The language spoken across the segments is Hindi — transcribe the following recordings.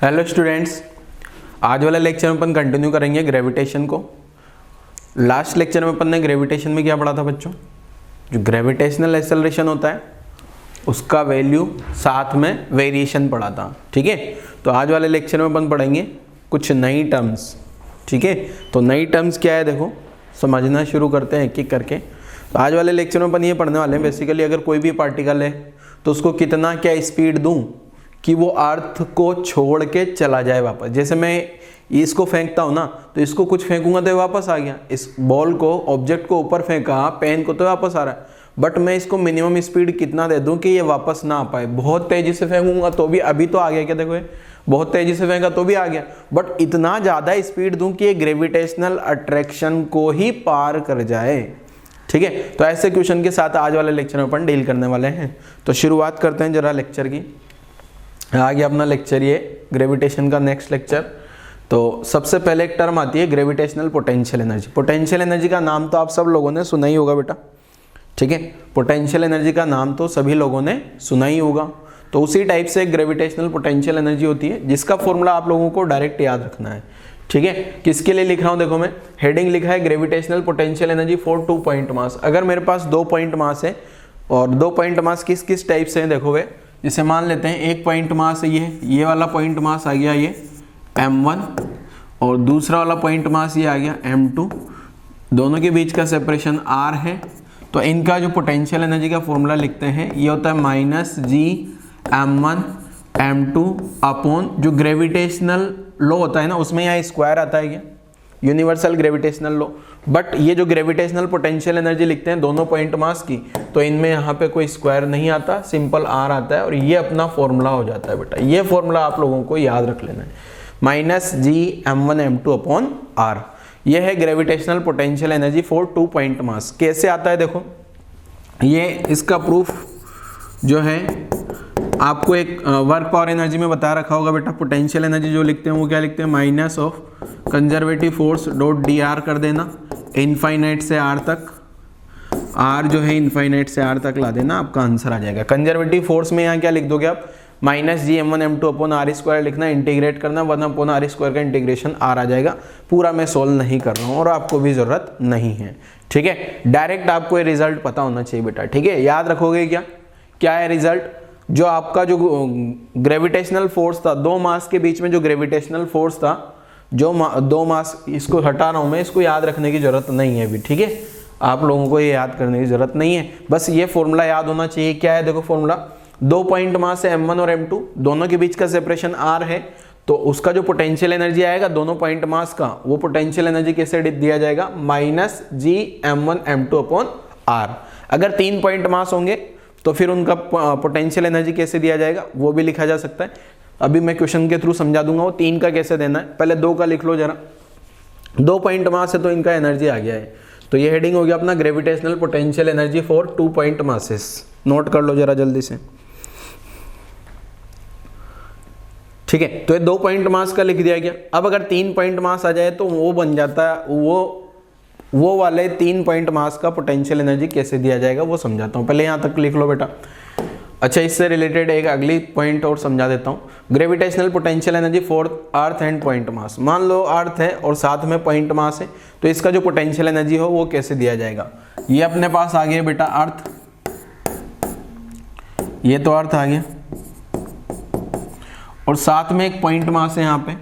हेलो स्टूडेंट्स, आज वाले लेक्चर में अपन कंटिन्यू करेंगे ग्रेविटेशन को। लास्ट लेक्चर में अपन ने ग्रेविटेशन में क्या पढ़ा था बच्चों? जो ग्रेविटेशनल एक्सेलरेशन होता है उसका वैल्यू साथ में वेरिएशन पढ़ा था। ठीक है, तो आज वाले लेक्चर में अपन पढ़ेंगे कुछ नई टर्म्स। ठीक है, तो नई टर्म्स क्या है देखो, समझना शुरू करते हैं एक एक करके। तो आज वाले लेक्चर में अपन ये पढ़ने वाले हैं बेसिकली अगर कोई भी पार्टिकल है तो उसको कितना क्या स्पीड दूं कि वो अर्थ को छोड़ के चला जाए वापस। जैसे मैं इसको फेंकता हूँ ना, तो इसको कुछ फेंकूंगा तो वापस आ गया, इस बॉल को ऑब्जेक्ट को ऊपर फेंका, पेन को तो वापस आ रहा है, बट मैं इसको मिनिमम स्पीड कितना दे दूं कि ये वापस ना आ पाए। बहुत तेजी से फेंकूंगा तो भी, अभी तो आ गया, क्या देखो बहुत तेजी से फेंका तो भी आ गया, बट इतना ज़्यादा स्पीड दूं कि ये ग्रेविटेशनल अट्रैक्शन को ही पार कर जाए। ठीक है, तो ऐसे क्वेश्चन के साथ आज वाले लेक्चर में अपन डील करने वाले हैं। तो शुरुआत करते हैं जरा लेक्चर की। आ गया अपना लेक्चर ये ग्रेविटेशन का नेक्स्ट लेक्चर। तो सबसे पहले एक टर्म आती है gravitational potential energy. Potential energy का नाम तो आप सब लोगों ने सुना ही होगा बेटा। ठीक है, पोटेंशियल एनर्जी का नाम तो सभी लोगों ने सुना ही होगा। तो उसी टाइप से ग्रेविटेशनल पोटेंशियल एनर्जी होती है जिसका फॉर्मूला आप लोगों को डायरेक्ट याद रखना है। ठीक है, किसके लिए लिख रहा हूँ देखो, मैं हेडिंग लिखा है gravitational potential energy for 2 point mass. अगर मेरे पास 2 पॉइंट मास है और 2 पॉइंट मास किस किस टाइप से हैं देखो वे, जैसे मान लेते हैं एक पॉइंट मास है ये वाला पॉइंट मास आ गया ये m1 और दूसरा वाला पॉइंट मास ये आ गया m2। दोनों के बीच का सेपरेशन r है। तो इनका जो पोटेंशियल एनर्जी का फॉर्मूला लिखते हैं ये होता है -G(m1)(m2) अपॉन जो ग्रेविटेशनल लॉ होता है ना, उसमें यहाँ स्क्वायर आता है क्या, यूनिवर्सल ग्रेविटेशनल लॉ। बट ये जो ग्रेविटेशनल पोटेंशियल एनर्जी लिखते हैं दोनों पॉइंट मास की, तो इनमें यहाँ पे कोई स्क्वायर नहीं आता, सिंपल r आता है और ये अपना फॉर्मूला हो जाता है बेटा। ये फॉर्मूला आप लोगों को याद रख लेना है, -G(m1)(m2) अपॉन r। ये है gravitational potential energy for 2 point mass. कैसे आता है देखो, ये इसका प्रूफ जो है आपको एक वर्क पावर एनर्जी में बता रखा होगा बेटा। पोटेंशियल एनर्जी जो लिखते हैं वो क्या लिखते हैं, minus of conservative force dot dr कर देना इनफाइनाइट से r तक। r जो है इनफाइनाइट से r तक ला देना, आपका आंसर आ जाएगा। कंजर्वेटिव फोर्स में यहाँ क्या लिख दोगे आप, -G(m1)(m2) अपॉन r² लिखना, इंटीग्रेट करना, 1/r² का इंटीग्रेशन r आ जाएगा। पूरा मैं सोल्व नहीं कर रहा हूँ और आपको भी जरूरत नहीं है। ठीक है, डायरेक्ट आपको ये रिजल्ट पता होना चाहिए बेटा। ठीक है, याद रखोगे क्या है रिजल्ट, जो आपका जो ग्रेविटेशनल फोर्स था, 2 मास के बीच में जो ग्रेविटेशनल फोर्स था, जो 2 मास, इसको हटा रहा हूं मैं, इसको याद रखने की जरूरत नहीं है अभी। ठीक है, आप लोगों को ये याद करने की जरूरत नहीं है, बस ये फॉर्मूला याद होना चाहिए। क्या है देखो फॉर्मूला, 2 पॉइंट मास है m1 और m2, दोनों के बीच का सेपरेशन r है, तो उसका जो पोटेंशियल एनर्जी आएगा दोनों पॉइंट मास का, वो पोटेंशियल एनर्जी कैसे दिया जाएगा, -G(m1)(m2) अपॉन r। अगर 3 पॉइंट मास होंगे तो फिर उनका पोटेंशियल एनर्जी कैसे दिया जाएगा वो भी लिखा जा सकता है। अभी मैं क्वेश्चन के थ्रू समझा दूंगा वो 3 का कैसे देना है। पहले 2 का लिख लो जरा, 2 पॉइंट मास है तो इनका एनर्जी आ गया है। तो ये हेडिंग हो गया अपना gravitational potential energy for 2 point masses. Note कर लो जरा जल्दी से। ठीक है, तो ये 2 पॉइंट मास का लिख दिया गया। अब अगर 3 पॉइंट मास आ जाए तो वो बन जाता है, वो वाले 3 पॉइंट मास का पोटेंशियल एनर्जी कैसे दिया जाएगा वो समझाता हूँ। पहले यहाँ तक लिख लो बेटा। अच्छा, इससे रिलेटेड एक अगली पॉइंट और समझा देता हूँ। Gravitational potential energy for earth and point mass. मान लो अर्थ है और साथ में पॉइंट मास है, तो इसका जो पोटेंशियल एनर्जी हो वो कैसे दिया जाएगा। ये अपने पास आ गया बेटा अर्थ, ये तो अर्थ आ गया और साथ में एक पॉइंट मास है यहाँ पे,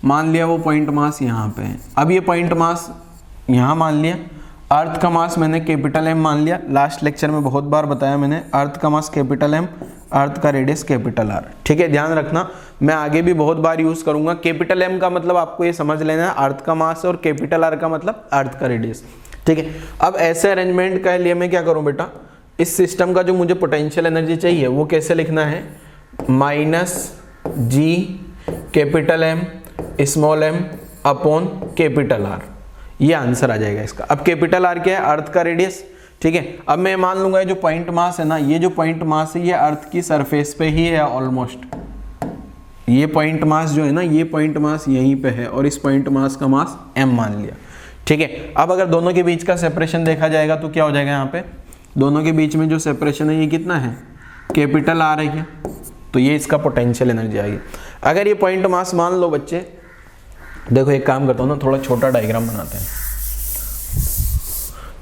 मान लिया वो पॉइंट मास यहाँ पे है। अब ये पॉइंट मास यहाँ मान लिया, अर्थ का मास मैंने कैपिटल M मान लिया। लास्ट लेक्चर में बहुत बार बताया मैंने, अर्थ का मास कैपिटल M, अर्थ का रेडियस कैपिटल R। ठीक है, ध्यान रखना, मैं आगे भी बहुत बार यूज करूंगा। कैपिटल M का मतलब आपको ये समझ लेना है अर्थ का मास, और कैपिटल R का मतलब अर्थ का रेडियस। ठीक है, अब ऐसे अरेंजमेंट के लिए मैं क्या करूं बेटा, इस सिस्टम का जो मुझे पोटेंशियल एनर्जी चाहिए वो कैसे लिखना है, -G capital M small m upon capital R। ये आंसर आ जाएगा इसका। अब कैपिटल R क्या है, अर्थ का रेडियस। ठीक है, अब मैं मान लूंगा ये जो पॉइंट मास है ना, ये जो पॉइंट मास है ये अर्थ की सरफेस पे ही है ऑलमोस्ट। ये पॉइंट मास जो है ना, ये पॉइंट मास यहीं पे है और इस पॉइंट मास का मास m मान लिया। ठीक है, अब अगर दोनों के बीच का सेपरेशन देखा जाएगा तो क्या हो जाएगा, यहाँ पे दोनों के बीच में जो सेपरेशन है ये कितना है, कैपिटल R है क्या, तो ये इसका पोटेंशियल एनर्जी आएगी। अगर ये पॉइंट मास मान लो बच्चे, देखो एक काम करता हूँ ना, थोड़ा छोटा डायग्राम बनाते हैं।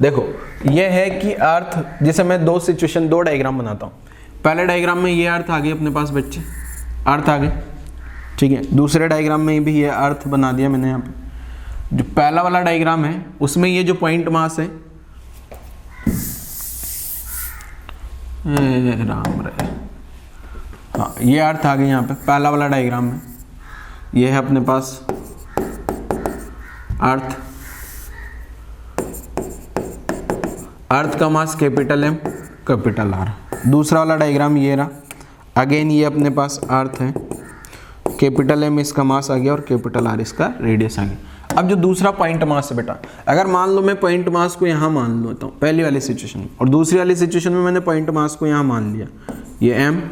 देखो ये है कि अर्थ, जैसे मैं दो डायग्राम बनाता हूँ। पहले डायग्राम में ये अर्थ आ गई अपने पास बच्चे, अर्थ आ गई, ठीक है। दूसरे डायग्राम में भी ये अर्थ बना दिया मैंने यहाँ पे। जो पहला वाला डायग्राम है उसमें ये जो पॉइंट मास है, राम रे, हाँ ये अर्थ आ गई यहाँ पे पहला वाला डायग्राम में। ये है अपने पास अर्थ, अर्थ का mass capital M capital R. दूसरा वाला डायग्राम ये रहा, अगेन ये अपने पास अर्थ है, कैपिटल एम इसका मास आ गया और कैपिटल आर इसका रेडियस आ गया। अब जो दूसरा पॉइंट मास है बेटा, अगर मान लो मैं पॉइंट मास को यहाँ मान लेता हूँ पहली वाली सिचुएशन में, और दूसरी वाली सिचुएशन में मैंने पॉइंट मास को यहाँ मान लिया, ये एम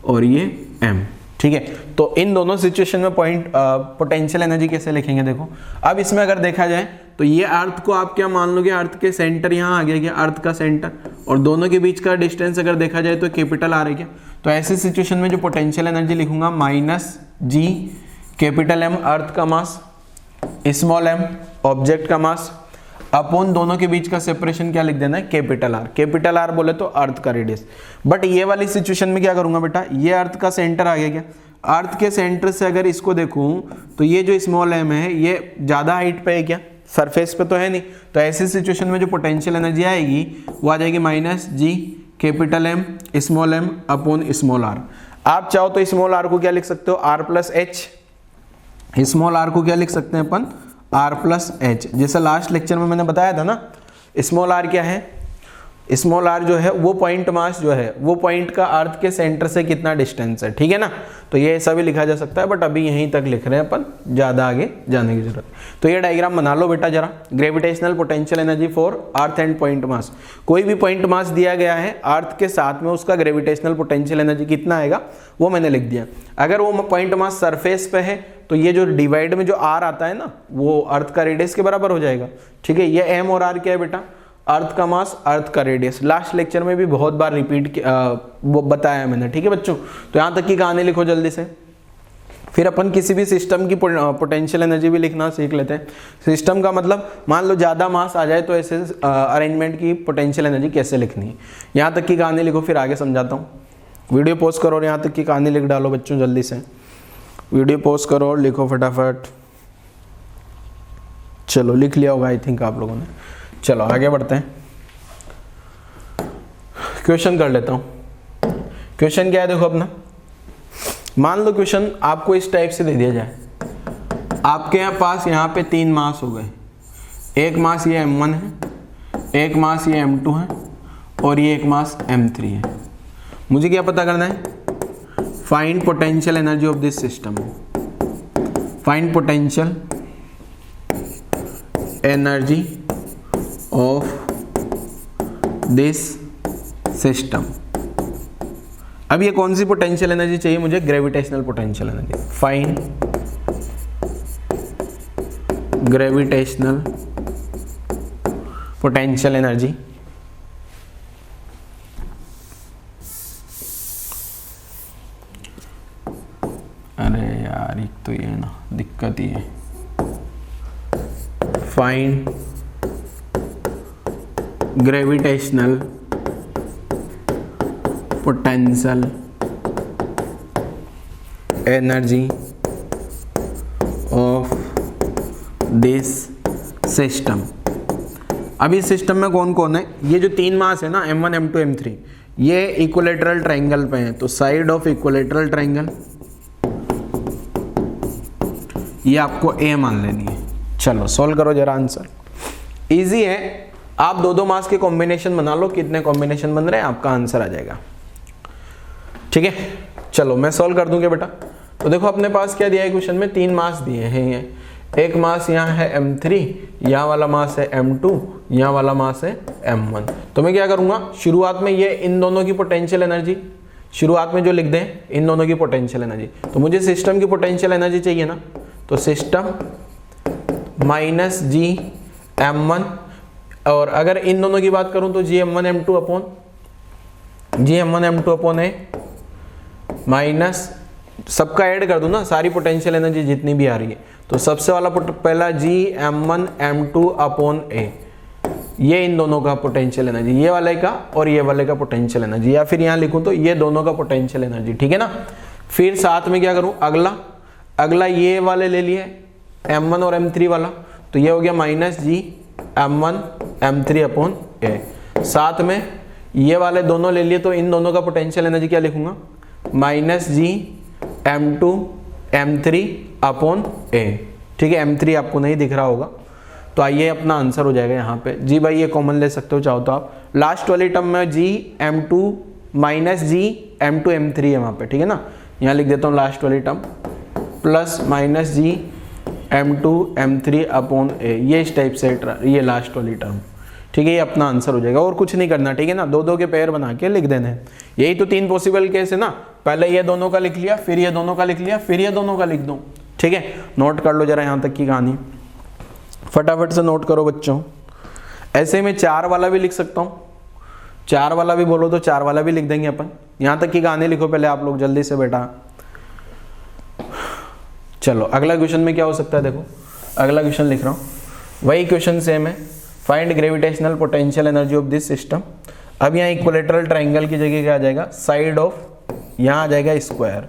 और ये एम, ठीक है। तो इन दोनों सिचुएशन में पोटेंशियल एनर्जी कैसे लिखेंगे, देखो अब इसमें अगर देखा जाए तो ये अर्थ को आप क्या मान लोगे, अर्थ के सेंटर यहाँ आ गया, अर्थ का सेंटर, और दोनों के बीच का डिस्टेंस अगर देखा जाए तो कैपिटल आर है क्या। तो ऐसी सिचुएशन में जो पोटेंशियल एनर्जी लिखूंगा माइनस जी कैपिटल एम अर्थ का मास, स्मॉल एम ऑब्जेक्ट का मास, अपॉन दोनों के बीच का सेपरेशन क्या लिख देना है, कैपिटल आर। कैपिटल आर बोले तो अर्थ का रेडियस। बट ये वाली सिचुएशन में क्या करूंगा बेटा, ये अर्थ का सेंटर आ गया क्या, अर्थ के सेंटर से अगर इसको देखूं तो ये जो स्मॉल एम है ये ज्यादा हाइट पे है क्या, सरफेस पे तो है नहीं। तो ऐसी सिचुएशन में जो पोटेंशियल एनर्जी आएगी वो आ जाएगी minus G capital M small M upon small r. आप चाहो तो स्मॉल आर को क्या लिख सकते हो, r plus h, small r को क्या लिख सकते हैं अपन, आर प्लस एच। जैसे लास्ट लेक्चर में मैंने बताया था ना, स्मॉल आर क्या है, स्मॉल आर जो है वो पॉइंट मास जो है वो पॉइंट का अर्थ के सेंटर से कितना डिस्टेंस है, ठीक है ना। तो ये ऐसा भी लिखा जा सकता है, बट अभी यहीं तक लिख रहे हैं अपन, ज़्यादा आगे जाने की जरूरत। तो ये डायग्राम बना लो बेटा जरा, gravitational potential energy for earth and point mass. कोई भी पॉइंट मास दिया गया है, अर्थ के साथ में उसका ग्रेविटेशनल पोटेंशियल एनर्जी कितना आएगा वो मैंने लिख दिया। अगर वो पॉइंट मास सरफेस पे है तो ये जो डिवाइड में जो आर आता है ना वो अर्थ का रेडियस के बराबर हो जाएगा, ठीक है। ये एम और आर क्या है बेटा, अर्थ का मास अर्थ का रेडियस। लास्ट लेक्चर में भी बहुत बार रिपीट वो बताया मैंने, ठीक है बच्चों। तो यहाँ तक की कहानी लिखो जल्दी से, फिर अपन किसी भी सिस्टम की पोटेंशियल एनर्जी भी लिखना सीख लेते हैं। सिस्टम का मतलब मान लो ज़्यादा मास आ जाए तो ऐसे अरेंजमेंट की पोटेंशियल एनर्जी कैसे लिखनी है। यहाँ तक की कहानी लिखो, फिर आगे समझाता हूँ। वीडियो पॉज करो और यहाँ तक की कहानी लिख डालो बच्चों, जल्दी से वीडियो पॉज करो और लिखो फटाफट। चलो लिख लिया होगा आई थिंक आप लोगों ने। चलो आगे बढ़ते हैं, क्वेश्चन कर लेता हूं। क्वेश्चन क्या है देखो अपना, मान लो क्वेश्चन आपको इस टाइप से दे दिया जाए, आपके पास यहाँ पे 3 मास हो गए, एक मास ये m1 है, एक मास ये m2 है और ये एक मास m3 है। मुझे क्या पता करना है, find potential energy of this system. Find potential energy of this system. अब ये कौन सी पोटेंशियल एनर्जी चाहिए मुझे, gravitational potential energy. Find gravitational potential energy अरे यार एक तो ये ना दिक्कत ही है। Find gravitational potential energy of this system. अब इस सिस्टम में कौन कौन है, ये जो 3 मास है ना m1 m2 m3, ये इक्विलेटरल ट्रायंगल पे हैं। तो साइड ऑफ इक्विलेटरल ट्रायंगल ये आपको A मान लेनी है। चलो सॉल्व करो जरा आंसर, इजी है। आप 2-2 मास के कॉम्बिनेशन बना लो, कितने कॉम्बिनेशन बन रहे हैं आपका आंसर आ जाएगा, ठीक है। चलो मैं सॉल्व कर दूंगा बेटा। तो देखो अपने पास क्या दिया है क्वेश्चन में, 3 मास दिए हैं। ये एक मास यहाँ है m3, यहाँ वाला मास है m2, यहाँ वाला मास है m1। तो मैं क्या करूँगा, शुरुआत में ये इन दोनों की पोटेंशियल एनर्जी शुरुआत में जो लिख दें, इन दोनों की पोटेंशियल एनर्जी। तो मुझे सिस्टम की पोटेंशियल एनर्जी चाहिए ना, तो सिस्टम माइनस जी m1, और अगर इन दोनों की बात करूं तो gm1 m2 अपॉन ए माइनस सबका ऐड कर दूं ना, सारी पोटेंशियल एनर्जी जितनी भी आ रही है। तो सबसे वाला पहला Gm1 m2 अपॉन a, ये इन दोनों का पोटेंशियल एनर्जी, ये वाले का और ये वाले का पोटेंशियल एनर्जी, या फिर यहाँ लिखूं तो ये दोनों का पोटेंशियल एनर्जी, ठीक है ना। फिर साथ में क्या करूं, अगला ये वाले ले लिए m1 और m3 वाला, तो ये हो गया minus Gm1 m3 upon a। साथ में ये वाले दोनों ले लिए, तो इन दोनों का पोटेंशियल एनर्जी क्या लिखूंगा, minus Gm2 m3 upon a, ठीक है। m3 आपको नहीं दिख रहा होगा, तो आइए अपना आंसर हो जाएगा यहाँ पे। जी भाई ये कॉमन ले सकते हो चाहो तो आप, लास्ट वाली टर्म में Gm2 माइनस Gm2 m3 है वहाँ पे, ठीक है ना। यहाँ लिख देता हूँ लास्ट वाली term plus minus Gm2 m3 upon a, ये इस टाइप से ये लास्ट वाली टर्म, ठीक है। ये अपना आंसर हो जाएगा, और कुछ नहीं करना, ठीक है ना। दो दो के पेयर बना के लिख देने हैं। यही तो 3 पॉसिबल केस है ना, पहले ये दोनों का लिख लिया, फिर ये दोनों का लिख लिया, फिर ये दोनों का लिख दो, ठीक है। नोट कर लो जरा यहाँ तक की कहानी, फटाफट से नोट करो बच्चों। ऐसे में 4 वाला भी लिख सकता हूँ, 4 वाला भी बोलो तो 4 वाला भी लिख देंगे अपन। यहाँ तक की कहानी लिखो पहले आप लोग जल्दी से बेटा। चलो अगला क्वेश्चन में क्या हो सकता है, देखो अगला क्वेश्चन लिख रहा हूँ, वही क्वेश्चन सेम है, find gravitational potential energy of this system. अब यहाँ इक्विलेटरल ट्राइंगल की जगह क्या आ जाएगा, साइड ऑफ, यहाँ आ जाएगा स्क्वायर,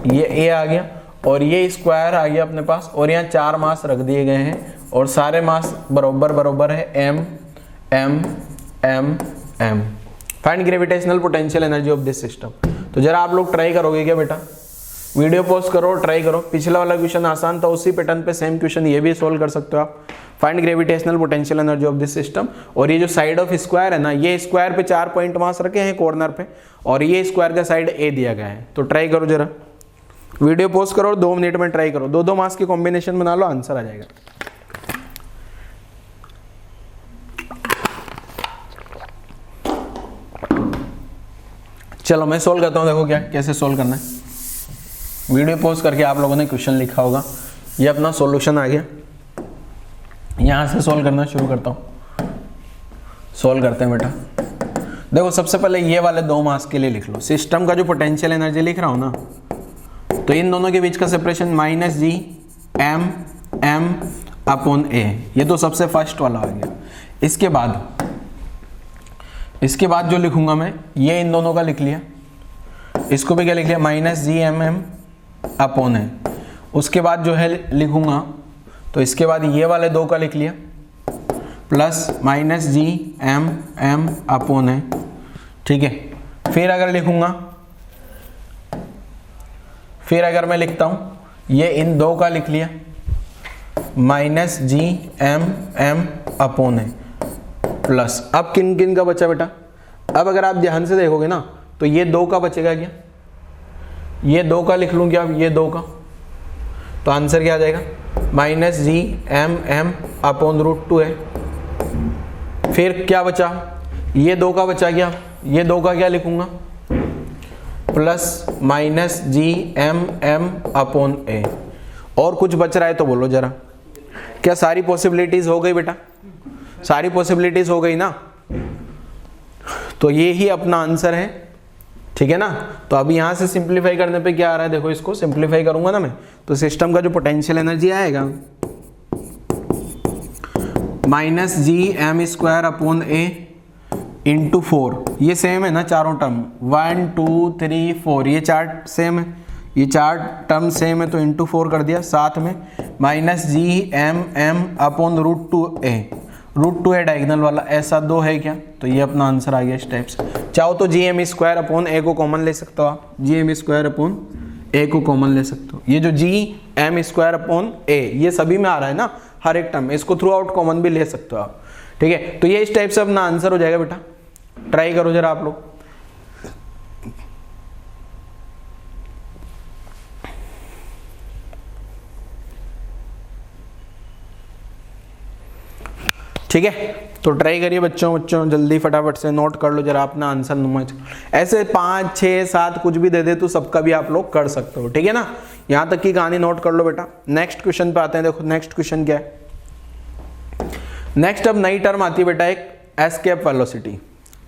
ये ए आ गया और ये स्क्वायर आ गया अपने पास, और यहाँ 4 मास रख दिए गए हैं और सारे मास बराबर बराबर है m m m m। Find gravitational potential energy of this system. तो जरा आप लोग ट्राई करोगे क्या बेटा, वीडियो पॉज करो, ट्राई करो। पिछला वाला क्वेश्चन आसान था, उसी पैटर्न पे सेम क्वेश्चन ये भी सोल्व कर सकते हो आप। Find gravitational potential energy of this system, और ये जो साइड ऑफ स्क्वायर है ना, ये स्क्वायर पे 4 पॉइंट मास रखे हैं कॉर्नर पे, और ये स्क्वायर का साइड ए दिया गया है। तो ट्राई करो जरा, वीडियो पॉज करो, 2 मिनट में ट्राई करो, 2 मास की कॉम्बिनेशन बना लो, आंसर आ जाएगा। चलो मैं सोल्व करता हूं, देखो क्या कैसे सोल्व करना है। वीडियो पॉज करके आप लोगों ने क्वेश्चन लिखा होगा, ये अपना सॉल्यूशन आ गया। यहां से सोल्व करना शुरू करता हूं, सोल्व करते हैं बेटा। देखो सबसे पहले ये वाले 2 मास के लिए लिख लो, सिस्टम का जो पोटेंशियल एनर्जी लिख रहा हूं ना, तो इन दोनों के बीच का separation minus Gm m upon a, ये तो सबसे फर्स्ट वाला आ गया। इसके बाद जो लिखूंगा मैं, ये इन दोनों का लिख लिया, इसको भी क्या लिख लिया, minus Gm m upon a। उसके बाद जो है लिखूंगा, तो इसके बाद ये वाले 2 का लिख लिया, plus minus Gm m upon a, ठीक है। फिर अगर मैं लिखता हूं, ये इन 2 का लिख लिया, minus Gm m upon a, plus अब किन किन का बचा बेटा, अब अगर आप ध्यान से देखोगे ना, तो ये 2 का बचेगा क्या, ये 2 का लिख लूं क्या, ये 2 का, तो आंसर क्या आ जाएगा, माइनस Gm m अपॉन √2 है। फिर क्या बचा, ये 2 का बचा क्या, ये 2 का क्या लिखूंगा, plus minus Gm m upon a। और कुछ बच रहा है तो बोलो जरा, क्या सारी पॉसिबिलिटीज हो गई बेटा, सारी पॉसिबिलिटीज हो गई ना, तो ये ही अपना आंसर है, ठीक है ना। तो अभी यहां से सिंप्लीफाई करने पे क्या आ रहा है, देखो इसको सिंप्लीफाई करूंगा ना मैं, तो सिस्टम का जो पोटेंशियल एनर्जी आएगा minus Gm square upon a into 4, ये सेम है ना चारों टर्म, 1 2 3 4, ये 4 सेम है, ये 4 टर्म सेम है, तो इंटू 4 कर दिया। साथ में minus Gm m upon √2a, √2 है डायगोनल वाला, ऐसा 2 है क्या, तो ये अपना आंसर आ गया इस टाइप से। चाहो तो Gm स्क्वायर अपॉन a को कॉमन ले सकते हो आप, Gm स्क्वायर अपॉन a को कॉमन ले सकते हो। ये जो Gm स्क्वायर अपॉन a, ये सभी में आ रहा है ना हर एक टर्म, इसको थ्रू आउट कॉमन भी ले सकते हो आप, ठीक है। तो ये इस टाइप से अपना आंसर हो जाएगा बेटा, ट्राई करो जरा आप लोग। ठीक है, तो ट्राई करिए बच्चों जल्दी फटाफट से नोट कर लो जरा अपना आंसर नंबर। ऐसे 5 6 7 कुछ भी दे दे तो सबका भी आप लोग कर सकते हो, ठीक है ना। यहां तक की कहानी नोट कर लो बेटा। नेक्स्ट क्वेश्चन पे आते हैं, देखो नेक्स्ट क्वेश्चन क्या है। नेक्स्ट अब नई टर्म आती है बेटा, एक एस्केप वेलोसिटी।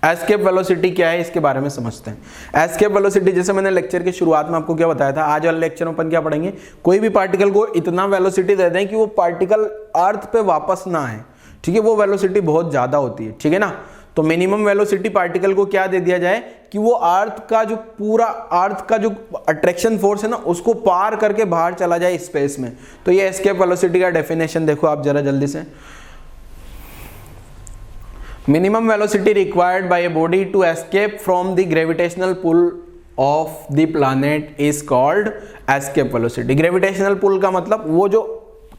एस्केप वेलोसिटी क्या है इसके बारे में समझते हैं। एस्केप वेलोसिटी, जैसे मैंने लेक्चर की शुरुआत में आपको क्या बताया था, आज वाले लेक्चर में अपन क्या पढ़ेंगे, कोई भी पार्टिकल को इतना वेलोसिटी दे दें कि वो पार्टिकल अर्थ पे वापस ना आए, ठीक है, वो वेलोसिटी बहुत ज्यादा होती है, ठीक है ना। तो मिनिमम वेलोसिटी पार्टिकल को क्या दे दिया जाए कि वो अर्थ का जो अट्रैक्शन फोर्स है ना उसको पार करके बाहर चला जाए स्पेस में। तो ये एस्केप वेलोसिटी का डेफिनेशन देखो आप जरा जल्दी से। Minimum velocity required by a body to escape from the gravitational pull of the planet is called escape velocity। gravitational pull का मतलब वो जो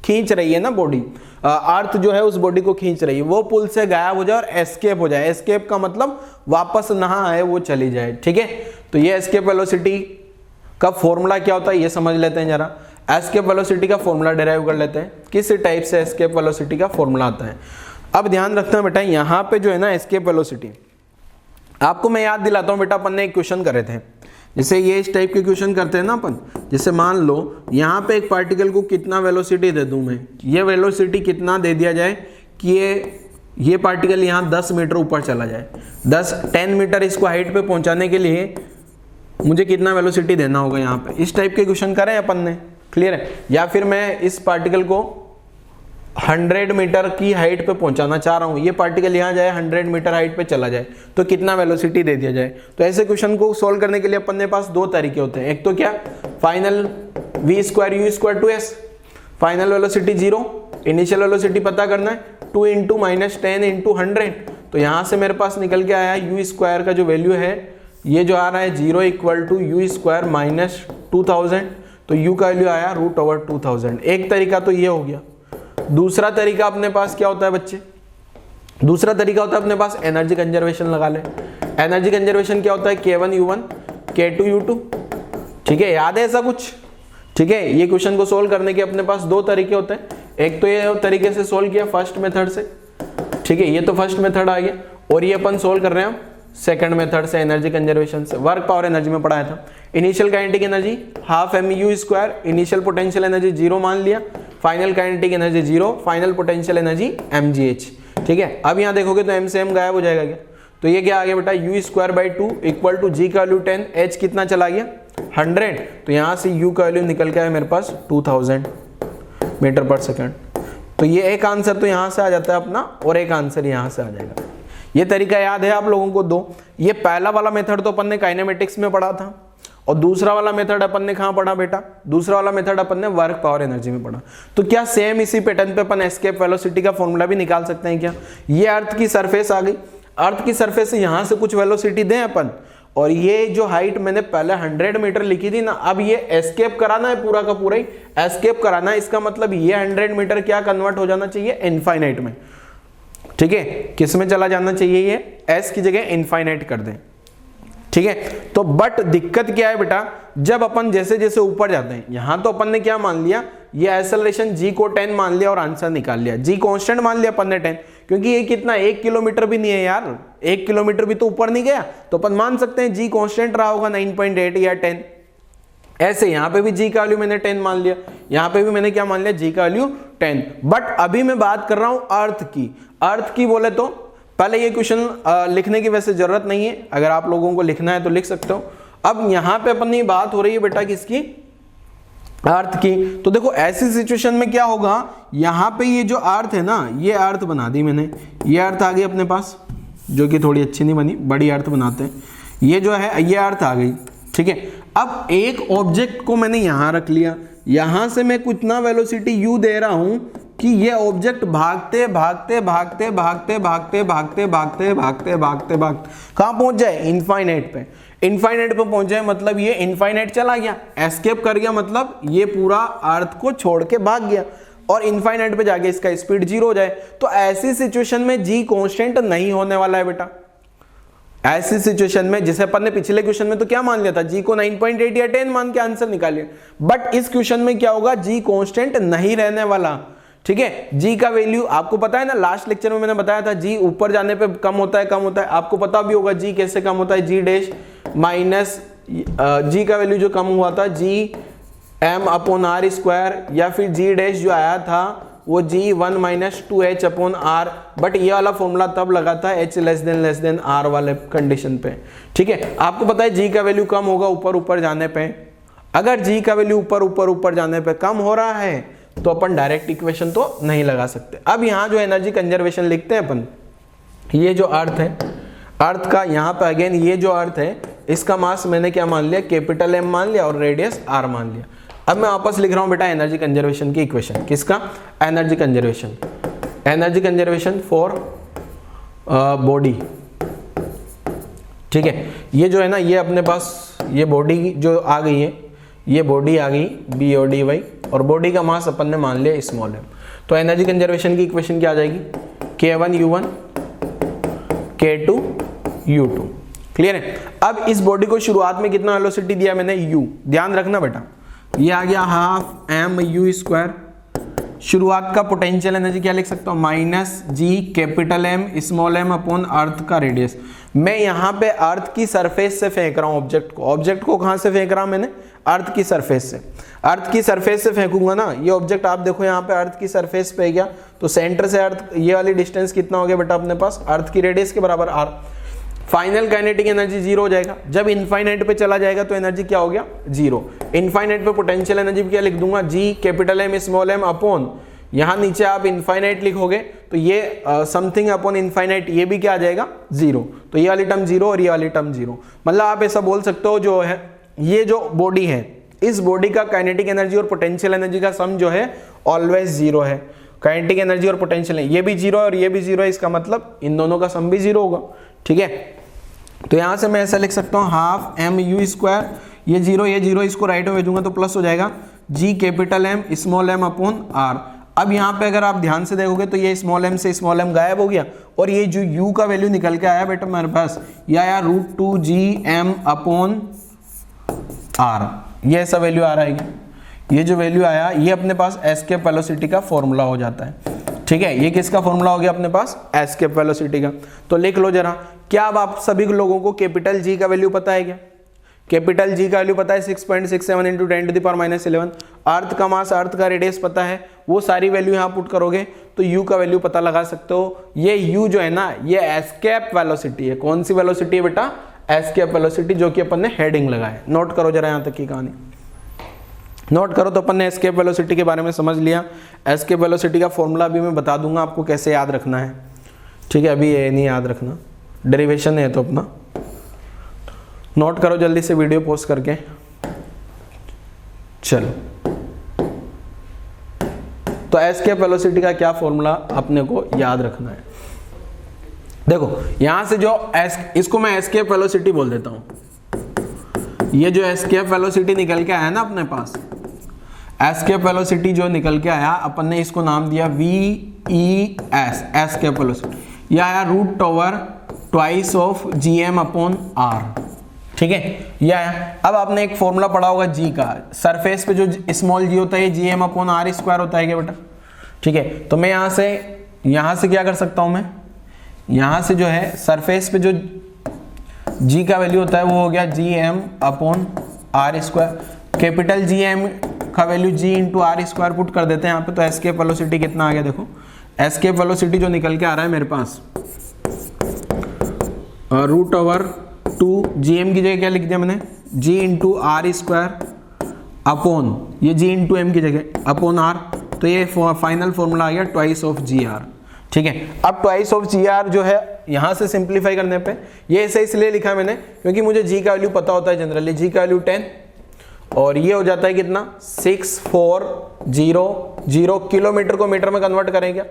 खींच रही है ना बॉडी, अर्थ जो है उस बॉडी को खींच रही है, वो पुल से गायब हो जाए और एस्केप हो जाए। एस्केप का मतलब वापस ना आए, वो चली जाए, ठीक है। तो ये एस्केप वेलोसिटी का फॉर्मूला क्या होता है ये समझ लेते हैं जरा। एस्केप वेलोसिटी का फॉर्मूला डिराइव कर लेते हैं, किस टाइप से एस्केप वेलोसिटी का फॉर्मूला आता है। अब ध्यान रखना बेटा, यहाँ पे जो है ना एस्केप वेलोसिटी, आपको मैं याद दिलाता हूँ बेटा, अपन ने एक क्वेश्चन करे थे, जैसे ये इस टाइप के क्वेश्चन करते हैं ना अपन। जैसे मान लो यहाँ पे एक पार्टिकल को कितना वेलोसिटी दे दूं मैं, ये वेलोसिटी कितना दे दिया जाए कि ये पार्टिकल यहाँ 10 मीटर ऊपर चला जाए, 10 मीटर इसको हाइट पे पहुंचाने के लिए मुझे कितना वेलोसिटी देना होगा यहाँ पे। इस टाइप के क्वेश्चन करें अपन ने, क्लियर है। या फिर मैं इस पार्टिकल को 100 मीटर की हाइट पे पहुंचाना चाह रहा हूं, ये पार्टिकल यहाँ जाए 100 मीटर हाइट पे चला जाए, तो कितना वेलोसिटी दे दिया जाए। तो ऐसे क्वेश्चन को सोल्व करने के लिए अपन के पास दो तरीके होते हैं। एक तो क्या, final v square u square 2s, final velocity 0, initial velocity पता करना है 2 इंटू माइनस 10 इंटू 100। तो यहाँ से मेरे पास निकल के आया u स्क्वायर का जो वैल्यू है ये जो आ रहा है 0 equal to u square minus 2000, तो u का वैल्यू आया √2000। एक तरीका तो ये हो गया। दूसरा तरीका अपने पास क्या होता है बच्चे, दूसरा तरीका होता है अपने पास एनर्जी कंजर्वेशन लगा ले। एनर्जी कंजर्वेशन क्या होता है, k1u1 k2u2, ठीक है, याद है ऐसा कुछ, ठीक है। ये क्वेश्चन को सोल्व करने के अपने पास दो तरीके होते हैं। एक तो ये तरीके से सोल्व किया फर्स्ट मेथड से, ठीक है, ये तो फर्स्ट मेथड आ गया, और ये अपन सोल्व कर रहे हैं सेकंड मेथड से, एनर्जी कंजर्वेशन से। वर्क पावर एनर्जी में पढ़ाया था। Initial kinetic energy half mu square, initial potential energy 0 मान लिया, final kinetic energy 0, final potential energy mgh, ठीक है। अब यहाँ देखोगे तो m से m गायब हो जाएगा क्या, तो ये क्या आ गया बेटा u square by 2 equal to g का वैल्यू 10, h कितना चला गया 100, तो यहाँ से u का वैल्यू निकल के आया मेरे पास 2000 मीटर पर सेकेंड। तो ये एक आंसर तो यहाँ से आ जाता है अपना, और एक आंसर यहाँ से आ जाएगा। ये तरीका याद है आप लोगों को दो। ये पहला वाला मेथड तो अपन ने काइनेमेटिक्स में पढ़ा था, और दूसरा वाला मेथड अपन ने कहाँ पढ़ा बेटा, दूसरा वाला मेथड अपन ने वर्क पावर एनर्जी में पढ़ा। तो क्या सेम इसी पैटर्न पे अपन एस्केप वेलोसिटी का फॉर्मूला भी निकाल सकते हैं क्या। ये अर्थ की सरफेस आ गई, अर्थ की सरफेस से यहाँ से कुछ वेलोसिटी दें अपन, और ये जो हाइट मैंने पहले 100 मीटर लिखी थी ना, अब ये एस्केप कराना है, पूरा का पूरा ही एस्केप कराना है। इसका मतलब ये 100 मीटर क्या कन्वर्ट हो जाना चाहिए इनफाइनाइट में, ठीक है। किस में चला जाना चाहिए, ये s की जगह इनफाइनाइट कर दें, ठीक है। तो बट दिक्कत क्या है बेटा, जब अपन जैसे जैसे ऊपर जाते हैं, यहां तो अपन ने क्या मान लिया, ये एक्सेलरेशन g को 10 मान लिया और आंसर निकाल लिया। g कांस्टेंट मान लिया अपन ने 10, क्योंकि ये कितना 1 किलोमीटर भी नहीं है यार, 1 किलोमीटर भी तो ऊपर नहीं गया, तो अपन मान सकते हैं g कांस्टेंट रहा होगा 9.8 या 10। ऐसे यहाँ पे भी g का वैल्यू मैंने 10 मान लिया, यहाँ पे भी मैंने क्या मान लिया, g का वैल्यू 10। बट अभी मैं बात कर रहा हूं अर्थ की। अर्थ की बोले तो पहले ये क्वेश्चन लिखने की वैसे जरूरत नहीं है, अगर आप लोगों को लिखना है तो लिख सकते हो। अब यहाँ पे अपनी बात हो रही है बेटा किसकी, अर्थ की। तो देखो ऐसी सिचुएशन में क्या होगा, यहाँ पे ये जो अर्थ है ना, ये अर्थ बना दी मैंने, ये अर्थ आ गई अपने पास, जो कि थोड़ी अच्छी नहीं बनी, बड़ी अर्थ बनाते हैं। ये जो है ये अर्थ आ गई, ठीक है। अब एक ऑब्जेक्ट को मैंने यहाँ रख लिया, यहाँ से मैं कितना वेलोसिटी u दे रहा हूं कि ये ऑब्जेक्ट भागते भागते भागते भागते भागते भागते भागते भागते भागते भागते कहाँ पहुंच जाए, इनफाइनाइट पे। इनफाइनाइट पे पहुंच जाए मतलब ये इनफाइनाइट चला गया, एस्केप कर गया, मतलब ये पूरा अर्थ को छोड़ के भाग गया, और इनफाइनाइट पे जाके इसका स्पीड 0 हो जाए। तो ऐसी सिचुएशन में g कांस्टेंट नहीं होने वाला है बेटा। ऐसी सिचुएशन में, जैसे अपन ने पिछले क्वेश्चन में तो क्या मान लिया था, g को 9.8 या 10 मान के आंसर निकालिए, बट इस क्वेश्चन में क्या होगा, g कांस्टेंट नहीं रहने वाला, ठीक है। g का वैल्यू आपको पता है ना, लास्ट लेक्चर में मैंने बताया था g ऊपर जाने पे कम होता है, कम होता है। आपको पता भी होगा g कैसे कम होता है, g डैश माइनस g का वैल्यू जो कम हुआ था g m upon r square, या फिर g डैश जो आया था वो G1 minus 2H upon R, but ये वाला फॉर्मूला तब लगा था H लेस देन R वाले कंडीशन पे, ठीक है। आपको पता है G का वैल्यू कम होगा ऊपर ऊपर जाने पे, अगर G का वैल्यू ऊपर जाने पे कम हो रहा है तो अपन डायरेक्ट इक्वेशन तो नहीं लगा सकते। अब यहाँ जो एनर्जी कंजर्वेशन लिखते हैं अपन, ये जो अर्थ है, अर्थ का यहाँ पे अगेन ये जो अर्थ है इसका मास मैंने क्या मान लिया, कैपिटल M मान लिया और रेडियस R मान लिया। अब मैं वापस लिख रहा हूँ बेटा एनर्जी कंजर्वेशन की इक्वेशन, किसका, एनर्जी कंजर्वेशन फॉर बॉडी, ठीक है। ये जो है ना, ये अपने पास ये बॉडी जो आ गई है, ये बॉडी आ गई BODY, और बॉडी का मास अपन ने मान लिया स्मॉल m। तो एनर्जी कंजर्वेशन की इक्वेशन क्या आ जाएगी, K1U1 K2 U2, क्लियर है। अब इस बॉडी को शुरुआत में कितना वेलोसिटी दिया मैंने, u, ध्यान रखना बेटा, ये आ गया हाफ m/u²। शुरुआत का पोटेंशियल एनर्जी क्या लिख सकता हूँ, minus G capital M small m upon earth का रेडियस। मैं यहाँ पे अर्थ की सरफेस से फेंक रहा हूँ ऑब्जेक्ट को कहाँ से फेंक रहा हूँ मैंने, अर्थ की सरफेस से। अर्थ की सरफेस से फेंकूंगा ना, ये ऑब्जेक्ट आप देखो यहाँ पे अर्थ की सरफेस पे गया, तो सेंटर से अर्थ ये वाली डिस्टेंस कितना हो गया बेटा अपने पास, अर्थ की रेडियस के बराबर r। Final kinetic energy zero हो जाएगा, जब इनफाइनाइट पे चला जाएगा तो एनर्जी क्या हो गया, जीरो। इनफाइनाइट पे पोटेंशियल एनर्जी क्या लिख दूंगा, G capital M small m upon, यहाँ नीचे आप इनफाइनाइट लिखोगे तो ये समथिंग अपॉन इनफाइनाइट, ये भी क्या आ जाएगा, जीरो। तो ये वाली टर्म जीरो और ये वाली टर्म जीरो। मतलब आप ऐसा बोल सकते हो, जो है ये जो बॉडी है, इस बॉडी का काइनेटिक एनर्जी और पोटेंशियल एनर्जी का सम जो है ऑलवेज जीरो है। काइनेटिक एनर्जी और पोटेंशियल, ये भी जीरो और ये भी जीरो है, इसका मतलब इन दोनों का सम भी जीरो होगा, ठीक है। तो यहां से मैं ऐसा लिख सकता हूँ हाफ m/u², ये जीरो इसको राइट में भेजूंगा तो प्लस हो जाएगा G capital M small m upon R। अब यहाँ पे अगर आप ध्यान से देखोगे तो ये स्मॉल m से स्मॉल m गायब हो गया, और ये जो u का वैल्यू निकल के आया बेटा मेरे पास, ये आया √2gm अपॉन R, ये ऐसा वैल्यू आ रहा है। ये जो वैल्यू आया ये अपने पास एस्केप वेलोसिटी का फॉर्मूला हो जाता है, ठीक है। ये किसका फॉर्मूला हो गया अपने पास, एस्केप वेलोसिटी का। तो लिख लो जरा, क्या अब आप सभी लोगों को कैपिटल G का वैल्यू पता है क्या, कैपिटल G का वैल्यू पता है 6.67 × 10⁻11। अर्थ का मास, अर्थ का रेडियस पता है, वो सारी वैल्यू यहाँ पुट करोगे तो U का वैल्यू पता लगा सकते हो। ये U जो है ना, ये एस्केप वेलोसिटी है। कौन सी वेलोसिटी है बेटा, एस्केप वेलोसिटी, जो कि अपन ने हेडिंग लगाया। नोट करो जरा यहाँ तक की कहानी, नोट करो। तो अपन ने एस्केप वेलोसिटी के बारे में समझ लिया। एस्केप वेलोसिटी का फॉर्मूला भी मैं बता दूंगा आपको कैसे याद रखना है, ठीक है। अभी ये नहीं याद रखना, डेरिवेशन है तो अपना नोट करो जल्दी से वीडियो पॉज करके। चलो, तो एस्केप वेलोसिटी का क्या फॉर्मूला अपने को याद रखना है। देखो यहां से जो इसको मैं एस्केप वेलोसिटी बोल देता हूं। ये जो एस्केप वेलोसिटी निकल के आया ना अपने पास, एस्केप वेलोसिटी जो निकल के आया, अपन ने इसको नाम दिया VES, एस्केप वेलोसिटी। यह आया √2 ऑफ GM अपॉन R, ठीक है। यह आया। अब आपने एक फॉर्मूला पढ़ा होगा G का, सरफेस पे जो स्मॉल g होता है GM अपॉन R² होता है क्या बेटा, ठीक है। तो मैं यहां से क्या कर सकता हूं, मैं यहां से जो है सरफेस पे जो G का वैल्यू होता है वो हो गया GM upon R²। Capital GM का value G into R² put कर देते हैं यहाँ पे। तो एस्केप वेलोसिटी कितना आ गया, देखो एस्केप वेलोसिटी जो निकल के आ रहा है मेरे पास, √2 GM की जगह क्या लिख दिया मैंने, G इंटू R² अपॉन, ये G इंटू M की जगह अपॉन R। तो ये फाइनल फॉर्मूला आ गया 2 ऑफ GR, ठीक है। अब 2 ऑफ GR जो है यहां से सिंप्लीफाई करने पे, ये ऐसे इसलिए लिखा है मैंने क्योंकि मुझे G का वैल्यू पता होता है जनरली, G का वैल्यू 10, और ये हो जाता है कितना 6400 किलोमीटर को मीटर में कन्वर्ट करेंगे,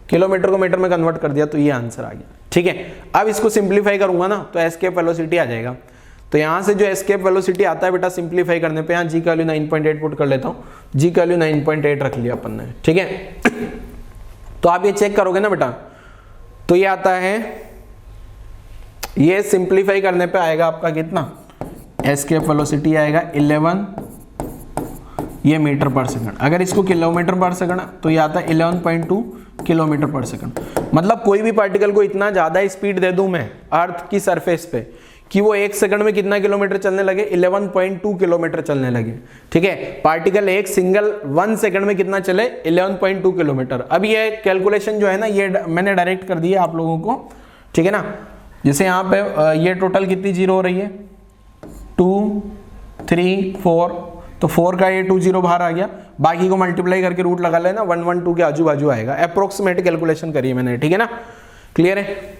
किलोमीटर को मीटर में कन्वर्ट कर दिया तो ये आंसर आ गया, ठीक है। अब इसको सिंप्लीफाई करूंगा ना तो एस्केप वेलोसिटी आ जाएगा। तो यहां से जो एस्केप वेलोसिटी आता है बेटा सिंप्लीफाई करने पे, यहाँ G का वैल्यू 9.8 पुट कर लेता हूँ, G का वैल्यू 9.8 रख लिया अपन ने, ठीक है। तो आप ये चेक करोगे ना बेटा, तो ये आता है, ये सिंप्लीफाई करने पे आएगा आपका कितना, एस्केप वेलोसिटी आएगा 11 ये मीटर पर सेकंड। अगर इसको किलोमीटर पर सेकंड तो ये आता है 11.2 किलोमीटर पर सेकंड। मतलब कोई भी पार्टिकल को इतना ज़्यादा स्पीड दे दूं मैं अर्थ की सरफेस पे कि वो 1 सेकंड में कितना किलोमीटर चलने लगे, 11.2 किलोमीटर चलने लगे। ठीक है, पार्टिकल एक सिंगल 1 सेकंड में कितना चले, 11.2 किलोमीटर। अब ये कैलकुलेशन जो है ना, ये मैंने डायरेक्ट कर दी है आप लोगों को। ठीक है ना, जैसे यहाँ पे ये टोटल कितनी जीरो हो रही है, 2 3 4, तो 4 का ये 2 0 बाहर आ गया, बाकी को मल्टीप्लाई करके रूट लगा लेना, 112 के आजू बाजू आएगा। अप्रोक्सीमेट कैलकुलेशन करी मैंने। ठीक है ना, क्लियर है।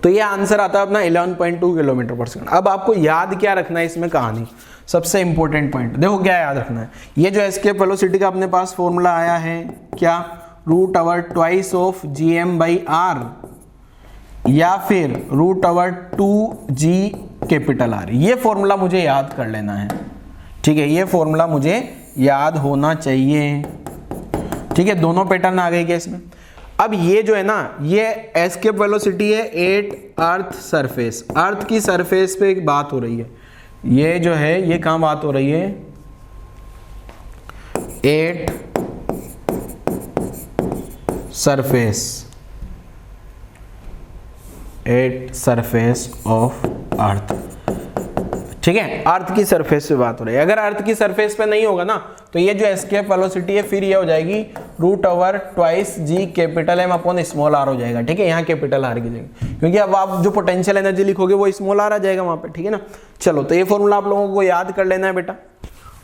तो ये आंसर आता है अपना 11.2 किलोमीटर पर सेकंड। अब आपको याद क्या रखना है इसमें कहानी, सबसे इंपॉर्टेंट पॉइंट देखो क्या याद रखना है। ये जो एस्केप वेलोसिटी का अपने पास फॉर्मूला आया है क्या, root over twice of gm/r या फिर root over 2g capital R। ये फॉर्मूला मुझे याद कर लेना है। ठीक है, ये फॉर्मूला मुझे याद होना चाहिए। ठीक है, दोनों पैटर्न आ गए क्या इसमें। अब ये जो है ना, ये एस्केप वेलोसिटी है एट अर्थ सरफेस। अर्थ की सरफेस पे एक बात हो रही है, ये जो है ये कहां बात हो रही है, at surface, at surface of earth. ठीक है, अर्थ की सरफेस पे बात हो रही है। अगर अर्थ की सरफेस पे नहीं होगा ना, तो ये जो एस्केप वेलोसिटी है फिर ये हो जाएगी root over twice G capital M upon small r हो जाएगा। ठीक है, यहाँ कैपिटल आर की जगह, क्योंकि अब आप जो पोटेंशियल एनर्जी लिखोगे वो स्मॉल आर आ जाएगा वहां पे। ठीक है ना, चलो तो ये फॉर्मूला आप लोगों को याद कर लेना है बेटा,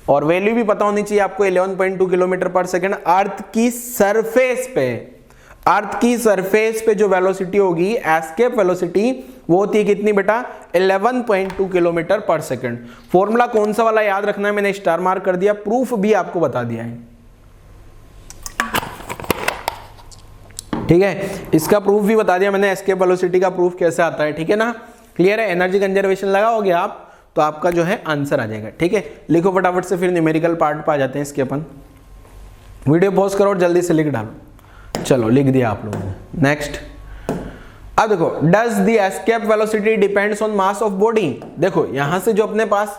और वैल्यू भी पता होनी चाहिए आपको 11.2 किलोमीटर पर सेकेंड। अर्थ की सरफेस पे, अर्थ की सरफेस पे जो वेलोसिटी होगी एस्केप वेलोसिटी, वो होती है कितनी बेटा, 11.2 किलोमीटर पर सेकंड। फॉर्मूला कौन सा वाला याद रखना है, मैंने स्टार मार्क कर दिया, प्रूफ भी आपको बता दिया है। ठीक है, इसका प्रूफ भी बता दिया मैंने, एस्केप वेलोसिटी का प्रूफ कैसे आता है। ठीक है ना, क्लियर है। एनर्जी कंजर्वेशन लगाओगे आप तो आपका जो है आंसर आ जाएगा। ठीक है, लिखो फटाफट से, फिर न्यूमेरिकल पार्ट पे आ जाते हैं इसके अपन। वीडियो पॉज करो और जल्दी से लिख डालो। चलो लिख दिया आप लोगों ने। नेक्स्ट, अब देखो, does the escape velocity depends on mass of body. देखो यहां से जो अपने पास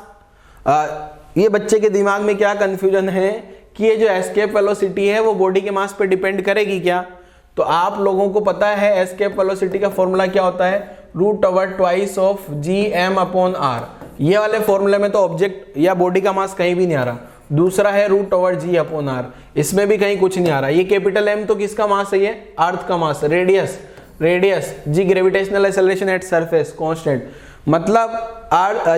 ये बच्चे के दिमाग में क्या कंफ्यूजन है कि ये जो एस्केप वेलोसिटी है वो बॉडी के मास पे डिपेंड करेगी क्या। तो आप लोगों को पता है एस्केप वेलोसिटी का फॉर्मूला क्या होता है, root over twice of gm upon r। ये वाले फॉर्मूले में तो ऑब्जेक्ट या बॉडी का मास कहीं भी नहीं आ रहा। दूसरा है root over g upon r, इसमें भी कहीं कुछ नहीं आ रहा। ये कैपिटल M तो किसका मास है, ये अर्थ का mass. Radius, radius g gravitational acceleration at surface constant. मतलब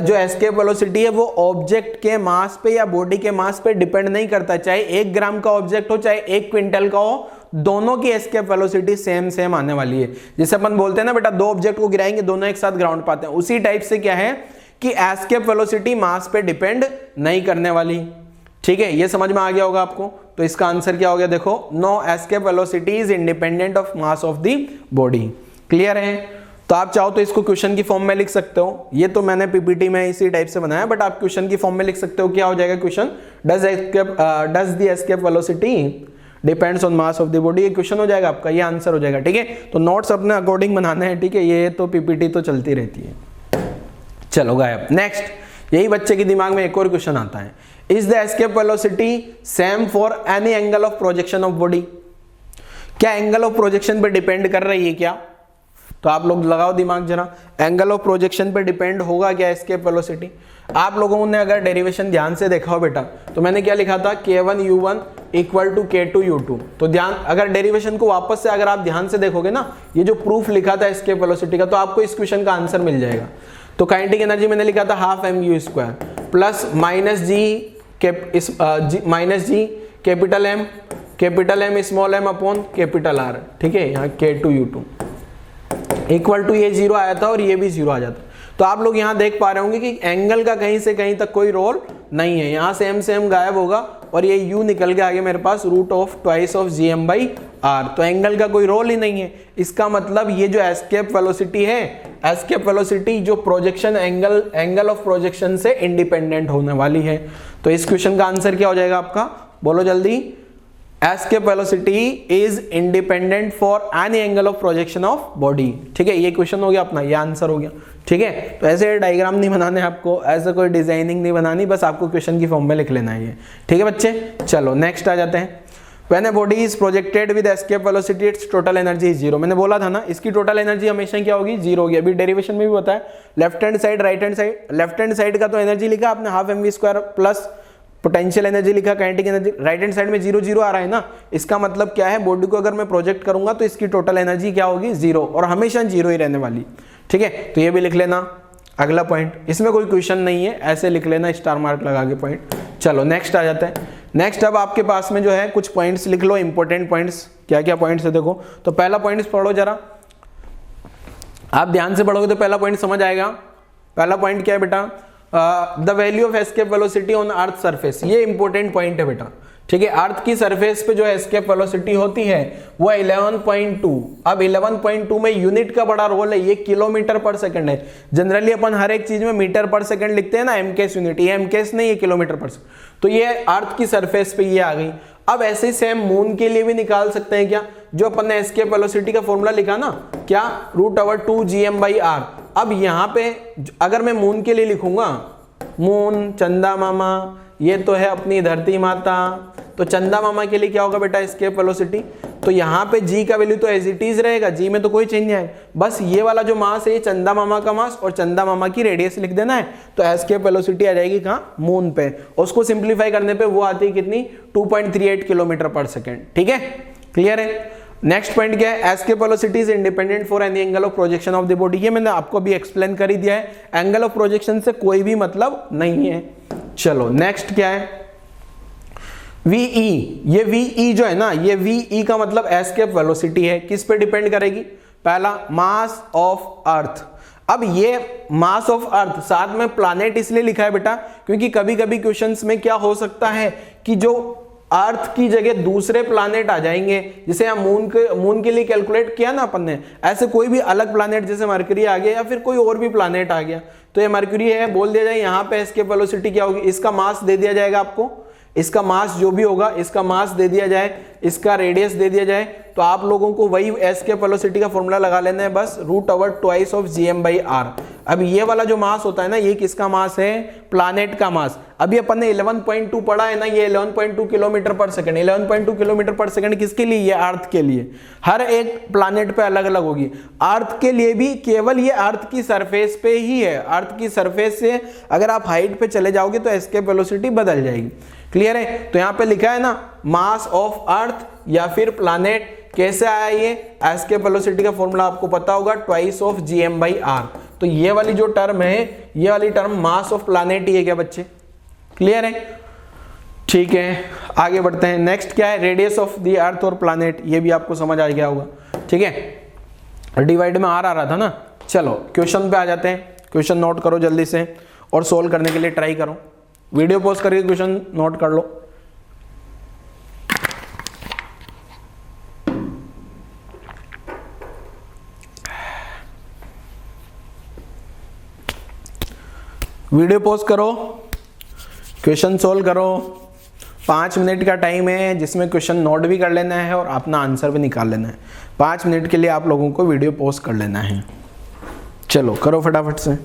जो एस्केप वेलोसिटी है वो ऑब्जेक्ट के मास पे या बॉडी के मास पे डिपेंड नहीं करता, चाहे 1 ग्राम का ऑब्जेक्ट हो चाहे 1 क्विंटल का हो, दोनों की एस्केप वेलोसिटी सेम सेम आने वाली है। जैसे अपन बोलते हैं ना बेटा, 2 ऑब्जेक्ट को गिराएंगे दोनों एक साथ ग्राउंड पाते हैं, उसी टाइप से क्या है कि एस्केप वेलोसिटी मास पे डिपेंड नहीं करने वाली। ठीक है, ये समझ में आ गया होगा आपको। तो इसका आंसर क्या हो गया, देखो, no escape velocity is independent of mass of the body. Clear है। तो आप चाहो तो इसको क्वेश्चन की फॉर्म में लिख सकते हो, ये तो मैंने पीपीटी में इसी टाइप से बनाया, बट आप क्वेश्चन की फॉर्म में लिख सकते हो। क्या हो जाएगा question, does the escape velocity depends on mass of the body. ये क्वेश्चन हो जाएगा आपका, ये आंसर हो जाएगा। ठीक है, तो नोट्स अपने अकॉर्डिंग बनाने हैं। ठीक है, ये तो पीपीटी तो चलती रहती है। चलो गायब। नेक्स्ट, यही बच्चे के दिमाग में एक और क्वेश्चन आता है, is the escape velocity same for any angle of projection of body. क्या एंगल ऑफ प्रोजेक्शन पे डिपेंड कर रही है क्या। तो आप लोग लगाओ दिमाग जरा, एंगल ऑफ प्रोजेक्शन पे डिपेंड होगा क्या एस्केप वेलोसिटी। आप लोगों ने अगर डेरिवेशन ध्यान से देखा हो बेटा, तो मैंने क्या लिखा था, k1u1 इक्वल टू k2u2। तो ध्यान, अगर डेरिवेशन को वापस से अगर आप ध्यान से देखोगे ना, ये जो प्रूफ लिखा था एस्केप वेलोसिटी का, तो आपको इस क्वेश्चन का आंसर मिल जाएगा। तो काइनेटिक एनर्जी मैंने लिखा था half mu² plus minus G capital M small m upon capital R। ठीक है, यहाँ k2u2 इक्वल टू ये 0 आया था और ये भी 0 आ जाता। तो आप लोग यहाँ देख पा रहे होंगे कि एंगल का कहीं से कहीं तक कोई रोल नहीं है, यहाँ से m गायब होगा और ये u निकल के आगे मेरे पास root of twice of gm/r। तो एंगल का कोई रोल ही नहीं है। इसका मतलब ये जो एस्केप वेलोसिटी है, एस्केप वेलोसिटी जो प्रोजेक्शन एंगल ऑफ प्रोजेक्शन से इंडिपेंडेंट होने वाली है। तो इस क्वेश्चन का आंसर क्या हो जाएगा आपका, बोलो जल्दी। Escape velocity is independent for any angle of projection of body. ठीक है, ये क्वेश्चन हो गया अपना, ये आंसर हो गया। ठीक है, तो ऐसे डायग्राम नहीं बनाने आपको, ऐसे कोई डिजाइनिंग नहीं बनानी, बस आपको क्वेश्चन की फॉर्म में लिख लेना है ये। ठीक है बच्चे, चलो नेक्स्ट आ जाते हैं। When a body is projected with escape velocity it's total energy is zero. मैंने बोला था ना इसकी टोटल एनर्जी हमेशा क्या होगी, जीरो होगी। अभी डेरिवेशन में भी बताया, left hand side right hand side. Left hand side का तो एनर्जी लिखा आपने half mv² plus potential energy लिखा, kinetic energy. Right hand side में जीरो जीरो आ रहा है ना, इसका मतलब क्या है, बॉडी को अगर मैं प्रोजेक्ट करूंगा तो इसकी टोटल एनर्जी क्या होगी, जीरो, और हमेशा जीरो ही रहने वाली। ठीक है, तो ये भी लिख लेना। अगला पॉइंट, इसमें कोई क्वेश्चन नहीं है, ऐसे लिख लेना स्टार मार्क लगा के पॉइंट। चलो नेक्स्ट आ जाता है। नेक्स्ट अब आपके पास में जो है कुछ पॉइंट्स लिख लो, इंपॉर्टेंट पॉइंट्स। क्या क्या पॉइंट्स है देखो, तो पहला पॉइंट्स पढ़ो जरा, आप ध्यान से पढ़ोगे तो पहला पॉइंट समझ आएगा। पहला पॉइंट क्या है बेटा, the value of escape velocity on earth surface. ये इंपॉर्टेंट पॉइंट है बेटा। ठीक है, अर्थ की सरफेस पे जो एस्केप वेलोसिटी होती है वो 11.2। अब 11.2 में यूनिट का बड़ा रोल है, ये किलोमीटर पर सेकंड है। जनरली अपन हर एक चीज में मीटर पर सेकंड लिखते हैं ना, एमकेस यूनिट, ये एमकेस नहीं, ये किलोमीटर पर सेकंड। तो ये अर्थ की सरफेस पे ये आ गई। अब ऐसे ही सेम मून के लिए भी निकाल सकते हैं क्या, जो अपन ने एस्केप वेलोसिटी का फॉर्मूला लिखा ना, क्या, √2 gm/r। अब यहाँ पे अगर मैं मून के लिए लिखूंगा, मून चंदा मामा, ये तो है अपनी धरती माता, तो चंदा मामा के लिए क्या होगा बेटा, एस्केप वेलोसिटी। तो यहाँ पे g का वैल्यू तो एज इट इज रहेगा, g में तो कोई चेंज नहीं है, बस ये वाला जो मास है ये चंदा मामा का मास और चंदा मामा की रेडियस लिख देना है। तो एस्केप वेलोसिटी आ जाएगी कहाँ, मून पे। उसको सिंप्लीफाई करने पे वो आती है कितनी, 2.38 किलोमीटर पर सेकेंड। ठीक है, क्लियर है। नेक्स्ट पॉइंट क्या है, escape velocity is independent for any angle of projection of the body. ये मैंने आपको भी एक्सप्लेन कर ही दिया है, एंगल ऑफ प्रोजेक्शन से कोई भी मतलब नहीं है। चलो नेक्स्ट क्या है, VE। ये VE जो है ना, ये VE का मतलब एस्केप वेलोसिटी है, किस पे डिपेंड करेगी, पहला मास ऑफ अर्थ। अब ये मास ऑफ अर्थ साथ में प्लैनेट इसलिए लिखा है बेटा, क्योंकि कभी कभी क्वेश्चंस में क्या हो सकता है कि जो अर्थ की जगह दूसरे प्लैनेट आ जाएंगे, जैसे हम मून के लिए कैलकुलेट किया ना अपन ने, ऐसे कोई भी अलग प्लैनेट जैसे मरकरी आ गया या फिर कोई और भी प्लैनेट आ गया, तो ये मरकरी है, बोल दिया जाए यहाँ पे एस्केप वेलोसिटी क्या होगी, इसका मास दे दिया जाएगा आपको, इसका मास जो भी होगा इसका मास दे दिया जाए, इसका रेडियस दे दिया जाए, तो आप लोगों को वही एस्केप वेलोसिटी का फॉर्मूला लगा लेना है बस, √2 gm/r। अब ये वाला जो मास होता है ना, ये किसका मास है, प्लैनेट का मास। अभी अपन ने 11.2 पढ़ा है ना, ये 11.2 किलोमीटर पर सेकंड। 11.2 किलोमीटर पर सेकंड किसके लिए, ये अर्थ के लिए। हर एक प्लैनेट पे अलग अलग होगी, अर्थ के लिए भी केवल ये अर्थ की सरफेस पे ही है। अर्थ की सरफेस से अगर आप हाइट पे चले जाओगे तो एस्केप वेलोसिटी बदल जाएगी। क्लियर है, तो यहाँ पे लिखा है ना मास ऑफ अर्थ या फिर प्लैनेट, कैसे आया ये, एस्केप वेलोसिटी का फॉर्मूला आपको पता होगा, 2 gm/r। तो ये वाली जो टर्म है, ये वाली टर्म मास ऑफ प्लैनेट ही है क्या बच्चे, क्लियर है। ठीक है, आगे बढ़ते हैं। नेक्स्ट क्या है, रेडियस ऑफ द अर्थ और प्लैनेट, ये भी आपको समझ आ गया होगा। ठीक है, डिवाइड में आर आ रहा था ना। चलो क्वेश्चन पे आ जाते हैं, क्वेश्चन नोट करो जल्दी से और सोल्व करने के लिए ट्राई करो। वीडियो पॉज करके क्वेश्चन नोट कर लो। वीडियो पॉज करो, क्वेश्चन सोल्व करो। 5 मिनट का टाइम है जिसमें क्वेश्चन नोट भी कर लेना है और अपना आंसर भी निकाल लेना है। 5 मिनट के लिए आप लोगों को वीडियो पॉज कर लेना है। चलो करो फटाफट से।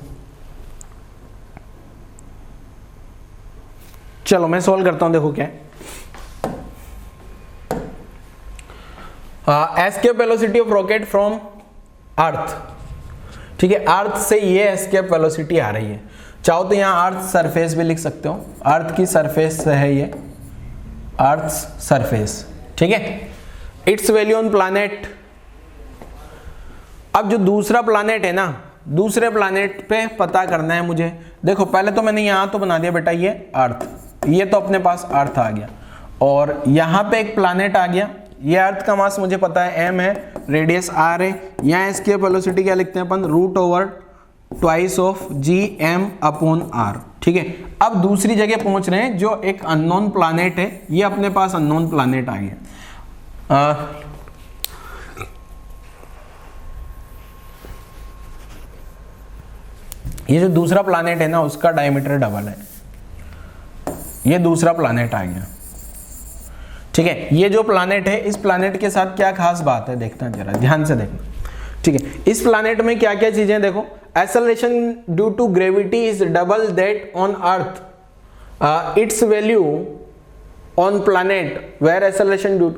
चलो मैं सोल्व करता हूं, देखो क्या है। Escape velocity of rocket from earth. ठीक है, अर्थ से ये एस्केप वेलोसिटी आ रही है। चाहो तो यहां अर्थ सरफेस भी लिख सकते हो, अर्थ की सरफेस से है ये, अर्थ सरफेस। ठीक है, इट्स वैल्यू ऑन प्लैनेट। अब जो दूसरा प्लैनेट है ना, दूसरे प्लैनेट पे पता करना है मुझे। देखो पहले तो मैंने यहां तो बना दिया बेटा ये अर्थ, ये तो अपने पास अर्थ आ गया, और यहां पे एक प्लैनेट आ गया। ये अर्थ का मास मुझे पता है m है, रेडियस r है। यहाँ एस्केप वेलोसिटी क्या लिखते हैं अपन, √2 gm/r। ठीक है, अब दूसरी जगह पहुंच रहे हैं जो एक अननोन प्लैनेट है, ये अपने पास अननोन प्लैनेट आ गया। ये जो दूसरा प्लैनेट है ना, उसका डायमीटर डबल है, ये दूसरा प्लैनेट आ गया। ठीक है, ये जो प्लैनेट है, इस प्लैनेट के साथ क्या खास बात है देखना, जरा ध्यान से देखना। ठीक है, इस प्लैनेट में क्या क्या चीजें देखो, acceleration due to gravity is double that on earth, its value on planet where acceleration due,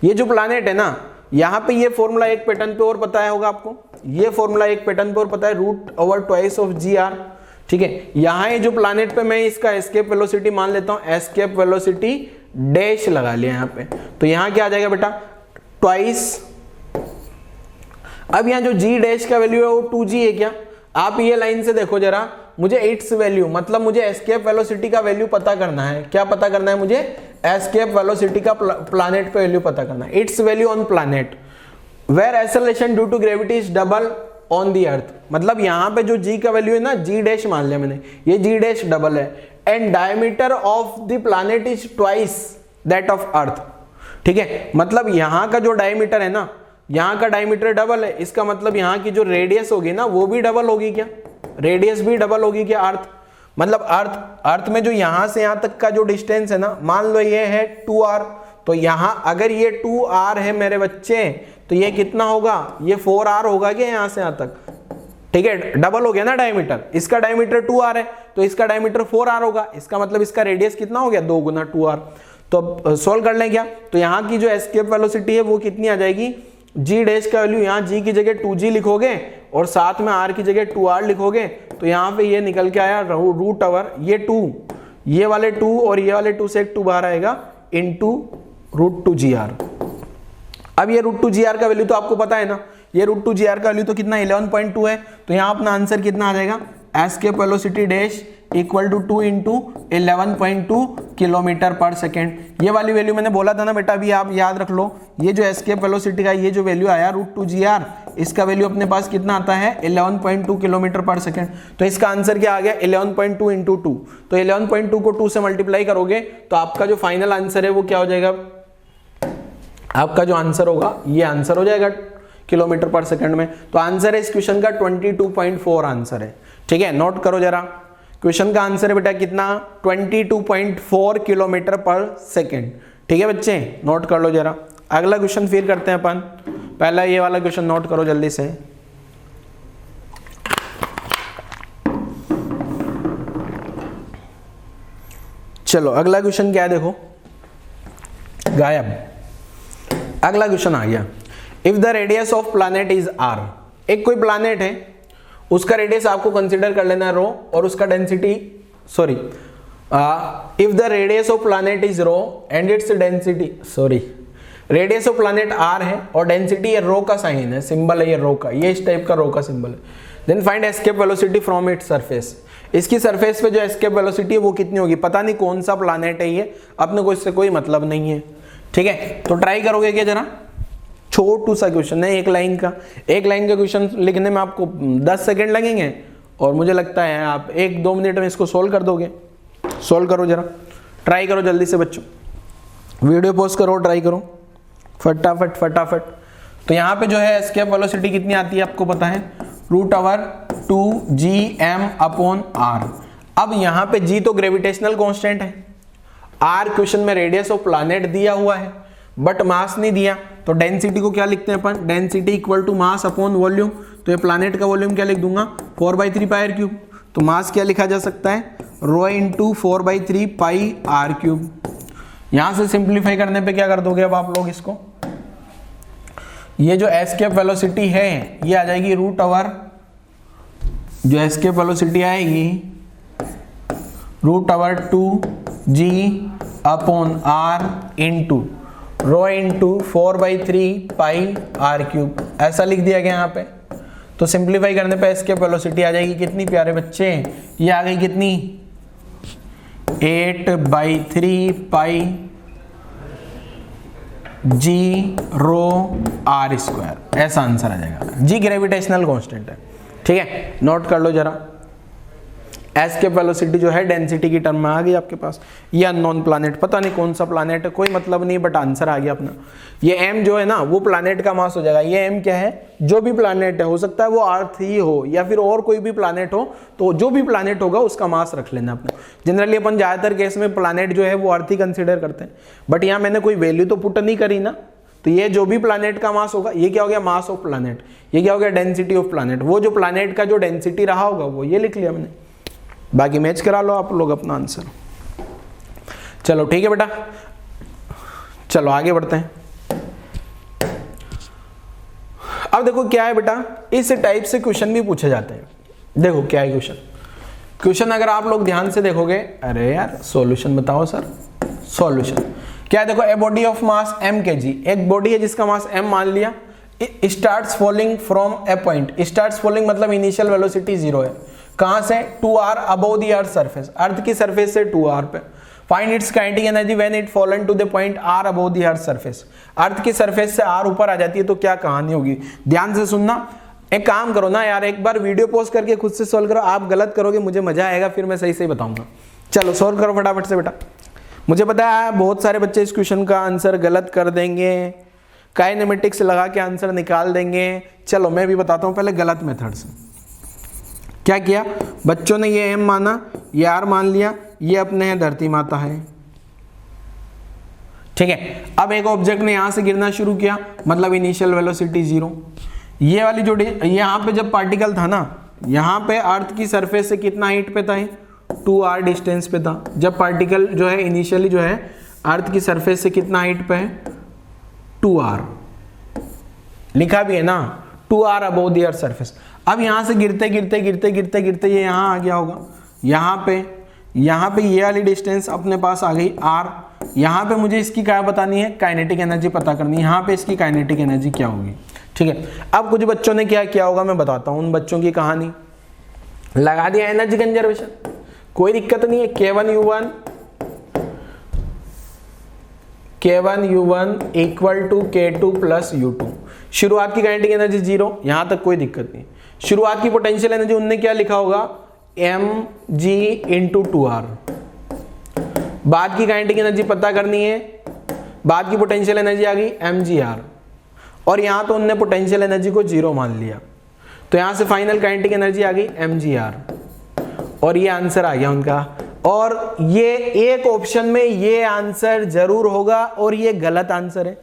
ये जो प्लैनेट है ना, यहाँ पे ये फॉर्मूला एक पैटर्न पे और पता है होगा आपको, ये फॉर्मूला एक पैटर्न पे और पता है, root over twice of G R. ठीक है, यहाँ ये जो प्लैनेट पे मैं इसका एस्केप वेलोसिटी मान लेता हूँ, एस्केप वेलोसिटी डैश लगा लिया यहाँ पे, तो यहाँ क्या आ जाएगा बेटा, ट्वाइस। अब यहाँ जो जी डैश का वैल्यू है वो 2g है क्या, आप ये लाइन से देखो जरा, मुझे इट्स वैल्यू मतलब मुझे एस्केप वेलोसिटी का वैल्यू पता करना है। क्या पता करना है मुझे, एस्केप वेलोसिटी का प्लैनेट पे वैल्यू पता करना है, its value on planet where acceleration due to gravity is double on the earth. मतलब यहाँ पे जो g का वैल्यू है ना, g डैश मान लिया मैंने, ये g डैश डबल है, and diameter of the planet is twice that of earth. ठीक है, मतलब यहाँ का जो डायमीटर है ना, यहाँ का डायमीटर डबल है, इसका मतलब यहाँ की जो रेडियस होगी ना वो भी डबल होगी क्या, रेडियस भी डबल होगी क्या अर्थ, मतलब अर्थ में जो यहाँ से यहाँ तक का जो डिस्टेंस है ना, मान लो ये है 2r, तो यहाँ अगर ये 2r है मेरे बच्चे, तो ये कितना होगा, ये 4r होगा क्या यहाँ से यहाँ तक। ठीक है, डबल हो गया ना डायमीटर, इसका डायमीटर 2r है तो इसका डायमीटर 4r होगा, इसका मतलब इसका रेडियस कितना हो गया, 2 गुना 2r। तो अब सोल्व कर लें क्या, तो यहाँ की जो एस्केप वेलोसिटी है वो कितनी आ जाएगी, जी डैश का वैल्यू यहाँ जी की जगह 2g लिखोगे और साथ में r की जगह 2r लिखोगे, तो यहाँ पे ये निकल के आया रूट ओवर ये 2, ये वाले 2 और ये वाले 2 से एक 2 बाहर आएगा, इनटू रूट 2gr। अब ये रूट 2gr का वैल्यू तो आपको पता है ना, ये रूट 2gr का वैल्यू तो कितना 11.2 है, तो यहाँ अपना आंसर कितना आ जाएगा, escape velocity dash equal to 2 into 11.2 kilometre per second. ये वाली वैल्यू मैंने बोला था ना बेटा, अभी आप याद रख लो, ये जो एस्केप वेलोसिटी का ये जो वैल्यू आया रूट 2gr, इसका वैल्यू अपने पास कितना आता है 11.2 किलोमीटर पर सेकेंड। तो इसका आंसर क्या आ गया 11.2 इंटू 2, तो 11.2 को 2 से मल्टीप्लाई करोगे तो आपका जो फाइनल आंसर है वो क्या हो जाएगा, आपका जो आंसर होगा ये आंसर हो जाएगा किलोमीटर पर सेकंड में। तो आंसर है इस क्वेश्चन का 22.4 आंसर है। ठीक है, नोट करो जरा, क्वेश्चन का आंसर है बेटा कितना 22.4 किलोमीटर पर सेकंड। ठीक है बच्चे, नोट कर लो जरा। अगला क्वेश्चन फिर करते हैं अपन, पहला ये वाला क्वेश्चन नोट करो जल्दी से। चलो अगला क्वेश्चन क्या है, देखो गायब। अगला क्वेश्चन आ गया, if the radius of planet is r, एक कोई प्लैनेट है, उसका रेडियस आपको कंसीडर कर लेना है रो, और उसका density sorry if the radius of planet is rho and its density radius of planet r है और डेंसिटी ये रो का साइन है, सिंबल है ये रो का, ये इस टाइप का रो का सिंबल है। Then find escape velocity from its surface, इसकी सरफेस पे जो एस्केप वेलोसिटी है वो कितनी होगी, पता नहीं कौन सा प्लैनेट है ये, अपने को इससे कोई मतलब नहीं है। ठीक है, तो ट्राई करोगे क्या जरा, छोटू सा क्वेश्चन है, एक लाइन का क्वेश्चन लिखने में आपको 10 सेकंड लगेंगे और मुझे लगता है आप 1-2 मिनट में इसको सोल्व कर दोगे। सोल्व करो जरा, ट्राई करो जल्दी से बच्चों, वीडियो पॉज करो, ट्राई करो फटाफट। तो यहाँ पे जो है एस्केप वेलोसिटी कितनी आती है आपको पता है, root over 2gm upon r। अब यहाँ पे g तो ग्रेविटेशनल कांस्टेंट है, r क्वेश्चन में रेडियस ऑफ प्लैनेट दिया हुआ है बट मास नहीं दिया, तो डेंसिटी को क्या लिखते हैं अपन, density equal to mass upon volume. तो ये प्लैनेट का वॉल्यूम क्या लिख दूंगा 4/3 पाई r क्यूब, तो मास क्या लिखा जा सकता है रो इंटू 4/3 पाई r क्यूब। यहां से सिंप्लीफाई करने पे क्या कर दोगे अब आप लोग इसको, ये जो एस्केप वेलोसिटी है ये आ जाएगी रूट ओवर, जो एस्केप वेलोसिटी आएगी root over 2g upon r into rho into 4/3 pi r cube, ऐसा लिख दिया गया यहाँ पे। तो सिंप्लीफाई करने पे एस्केप वेलोसिटी आ जाएगी कितनी प्यारे बच्चे, ये आ गई कितनी 8/3 पाई g रो r स्क्वायर, ऐसा आंसर आ जाएगा। g ग्रेविटेशनल कांस्टेंट है। ठीक है, नोट कर लो जरा, एस्केप वेलोसिटी जो है डेंसिटी की टर्म में आ गई आपके पास। ये अननोन प्लैनेट, पता नहीं कौन सा प्लैनेट है, कोई मतलब नहीं, बट आंसर आ गया अपना। ये m जो है ना वो प्लैनेट का मास हो जाएगा, ये m क्या है, जो भी प्लैनेट है, हो सकता है वो अर्थ ही हो या फिर और कोई भी प्लैनेट हो, तो जो भी प्लैनेट होगा उसका मास रख लेना अपने। जनरली अपन ज्यादातर केस में प्लैनेट जो है वो अर्थ ही कंसिडर करते हैं, बट यहाँ मैंने कोई वैल्यू तो पुट नहीं करी ना, तो ये जो भी प्लैनेट का मास होगा, ये क्या हो गया मास ऑफ प्लैनेट, ये क्या हो गया डेंसिटी ऑफ प्लैनेट, वो जो प्लैनेट का जो डेंसिटी रहा होगा वो ये लिख लिया मैंने, बाकी मैच करा लो आप लोग अपना आंसर। चलो ठीक है बेटा, चलो आगे बढ़ते हैं। अब देखो क्या है बेटा, इस टाइप से क्वेश्चन भी पूछे जाते हैं। देखो क्या है क्वेश्चन अगर आप लोग ध्यान से देखोगे, अरे यार सॉल्यूशन बताओ सर। सॉल्यूशन क्या है, देखो a body of mass m kg, एक बॉडी है जिसका मास m मान लिया, starts falling from a point, starts falling मतलब इनिशियल वेलोसिटी 0 है, कहां से, 2r above the earth surface, earth की सरफेस से 2r पे। Find its kinetic energy when it fallen to the point r above the earth surface, earth की सरफेस से r ऊपर आ जाती है तो क्या कहानी होगी। ध्यान से सुनना, एक काम करो ना यार, एक बार वीडियो पॉज करके खुद से सॉल्व करो, आप गलत करोगे मुझे मजा आएगा, फिर मैं सही सही बताऊंगा। चलो सॉल्व करो फटाफट से बेटा। मुझे पता है बहुत सारे बच्चे इस क्वेश्चन का आंसर गलत कर देंगे, काइनेमेटिक्स लगा के आंसर निकाल देंगे। चलो मैं भी बताता हूँ पहले गलत मेथड से। क्या किया बच्चों ने, ये m माना, ये r मान लिया, ये अपने है धरती माता है, ठीक है। अब एक ऑब्जेक्ट ने यहां से गिरना शुरू किया, मतलब इनिशियल वेलोसिटी 0। ये वाली जो यहाँ पे जब पार्टिकल था ना, यहाँ पे अर्थ की सरफेस से कितना हाइट पे था, 2r डिस्टेंस पे था। जब पार्टिकल जो है इनिशियली जो है अर्थ की सरफेस से कितना हाइट पे है, 2r लिखा भी है ना, 2r above the earth surface. अब यहाँ से गिरते गिरते गिरते गिरते गिरते ये यहाँ आ गया होगा, यहाँ पे ये वाली डिस्टेंस अपने पास आ गई r। यहाँ पे मुझे इसकी क्या बतानी है, काइनेटिक एनर्जी पता करनी है, यहाँ पे इसकी काइनेटिक एनर्जी क्या होगी, ठीक है। अब कुछ बच्चों ने क्या किया होगा मैं बताता हूँ, उन बच्चों की कहानी। लगा दिया एनर्जी कंजर्वेशन, कोई दिक्कत नहीं है, K1U1 equal to K2 plus U2। शुरुआत की काइनेटिक एनर्जी 0, यहां तक कोई दिक्कत नहीं। शुरुआत की पोटेंशियल एनर्जी उनने क्या लिखा होगा, mg इंटू 2r। बाद की काइनेटिक एनर्जी पता करनी है, बाद की पोटेंशियल एनर्जी आ गई mgr, और यहां तो उनने पोटेंशियल एनर्जी को 0 मान लिया, तो यहां से फाइनल काइनेटिक एनर्जी आ गई mgr, और ये आंसर आ गया उनका। और ये एक ऑप्शन में ये आंसर जरूर होगा और ये गलत आंसर है।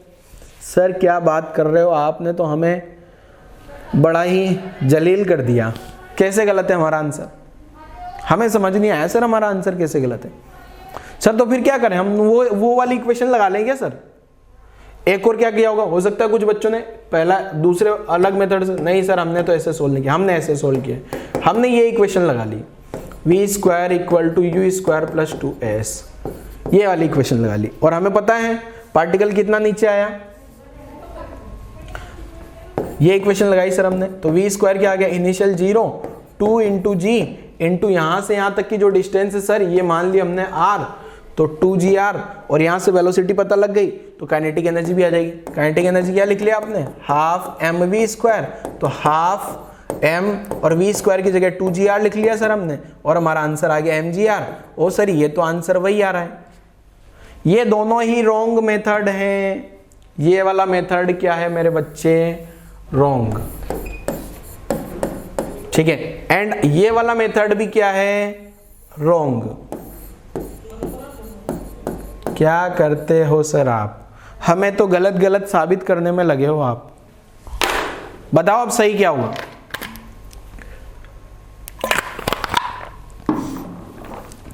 सर क्या बात कर रहे हो, आपने तो हमें बड़ा ही जलील कर दिया। कैसे गलत है हमारा आंसर, हमें समझ नहीं आया सर हमारा आंसर कैसे गलत है। सर तो फिर क्या करें, हम वो वाली इक्वेशन लगा लेंगे सर। एक और क्या किया होगा, हो सकता है कुछ बच्चों ने पहला दूसरे अलग मेथड से, नहीं सर हमने तो ऐसे सोल्व नहीं किया, हमने ऐसे सोल्व किया, हमने ये इक्वेशन लगा ली, v² equal to u² plus 2s, ये वाली इक्वेशन लगा ली। और हमें पता है पार्टिकल कितना नीचे आया, ये इक्वेशन लगाई सर हमने, तो v² क्या आ गया, इनिशियल 0, 2 इंटू जी इंटू यहां से यहां तक की जो डिस्टेंस है सर ये मान ली हमने r, तो 2gr, और यहां से वेलोसिटी पता लग गई तो काइनेटिक एनर्जी भी आ जाएगी। काइनेटिक एनर्जी क्या लिख लिया आपने, हाफ mv², तो हाफ m और v² की जगह 2gr लिख लिया सर हमने, और हमारा आंसर आ गया mgr। ओ सर ये तो आंसर वही आ रहा है। ये दोनों ही रॉन्ग मेथड हैं। ये वाला मेथड क्या है मेरे बच्चे, रॉन्ग, ठीक है। एंड ये वाला मेथड भी क्या है, रॉन्ग। क्या करते हो सर आप, हमें तो गलत गलत साबित करने में लगे हो आप। बताओ अब सही क्या हुआ।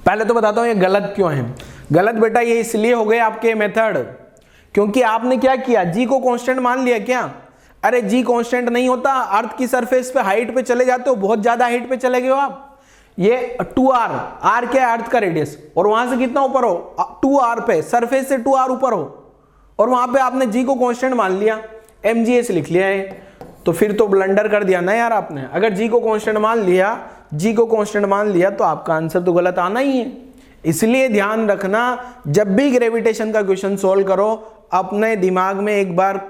पहले तो बताता हूं ये गलत क्यों है। गलत बेटा ये इसलिए हो गए आपके मेथड, क्योंकि आपने क्या किया, जी को कांस्टेंट मान लिया। क्या, अरे जी कांस्टेंट नहीं होता, अर्थ की सरफेस पे हाइट पे चले जाते हो, बहुत ज्यादा हाइट पे चले गए हो आप। ये 2r, r क्या है अर्थ का रेडियस, और वहां से कितना ऊपर हो, 2r पे, सरफेस से 2r ऊपर हो, और वहां पे आपने जी को कांस्टेंट मान लिया, mgs लिख लिया है, तो फिर तो ब्लंडर कर दिया ना यार आपने। अगर जी को कांस्टेंट मान लिया, जी को कांस्टेंट मान लिया तो आपका आंसर तो गलत आना ही है। इसलिए ध्यान रखना, जब भी ग्रेविटेशन का क्वेश्चन सॉल्व करो अपने दिमाग में एक बार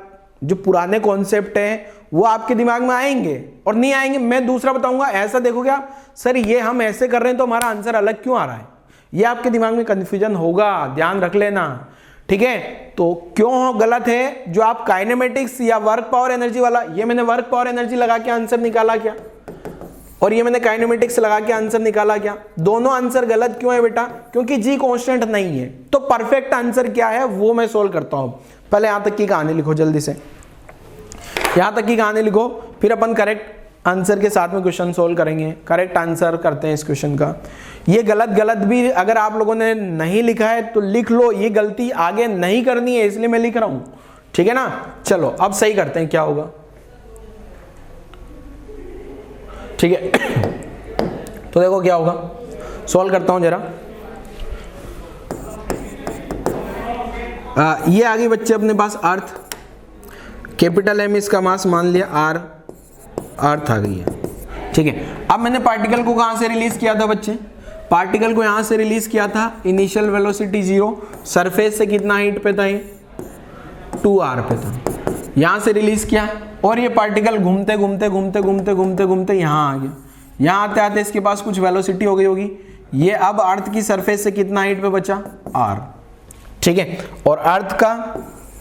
जो पुराने कॉन्सेप्ट हैं वो आपके दिमाग में आएंगे, और नहीं आएंगे मैं दूसरा बताऊंगा। ऐसा देखोगे आप, सर ये हम ऐसे कर रहे हैं तो हमारा आंसर अलग क्यों आ रहा है, ये आपके दिमाग में कंफ्यूजन होगा, ध्यान रख लेना, ठीक है। तो क्यों गलत है, जो आप काइनेमेटिक्स या वर्क पावर एनर्जी वाला, ये मैंने वर्क पावर एनर्जी लगा के आंसर निकाला क्या, और ये मैंने काइनेमेटिक्स लगा के आंसर निकाला क्या, दोनों आंसर गलत क्यों है बेटा, क्योंकि जी कांस्टेंट नहीं है। तो परफेक्ट आंसर क्या है वो मैं सोल्व करता हूं। पहले यहां तक की कहानी लिखो, जल्दी से यहां तक की कहानी लिखो, फिर अपन करेक्ट आंसर के साथ में क्वेश्चन सोल्व करेंगे, करेक्ट आंसर करते हैं इस क्वेश्चन का। ये गलत भी अगर आप लोगों ने नहीं लिखा है तो लिख लो, ये गलती आगे नहीं करनी है इसलिए मैं लिख रहा हूं, ठीक है ना। चलो अब सही करते हैं, क्या होगा, ठीक है। तो देखो क्या होगा, सॉल्व करता हूं जरा। ये आ गई बच्चे अपने पास अर्थ, कैपिटल एम इसका मास मान लिया, आर अर्थ आ गई है, ठीक है। अब मैंने पार्टिकल को कहां से रिलीज किया था बच्चे, पार्टिकल को यहां से रिलीज किया था, इनिशियल वेलोसिटी 0, सरफेस से कितना हाइट पे था, ये 2r पे था, यहां से रिलीज किया और ये पार्टिकल घूमते घूमते घूमते घूमते घूमते घूमते यहां आ गया, यहां आते आते इसके पास कुछ वेलोसिटी हो गई होगी, ये अब अर्थ की सरफेस से कितना हाइट पे बचा, r, ठीक है। और अर्थ का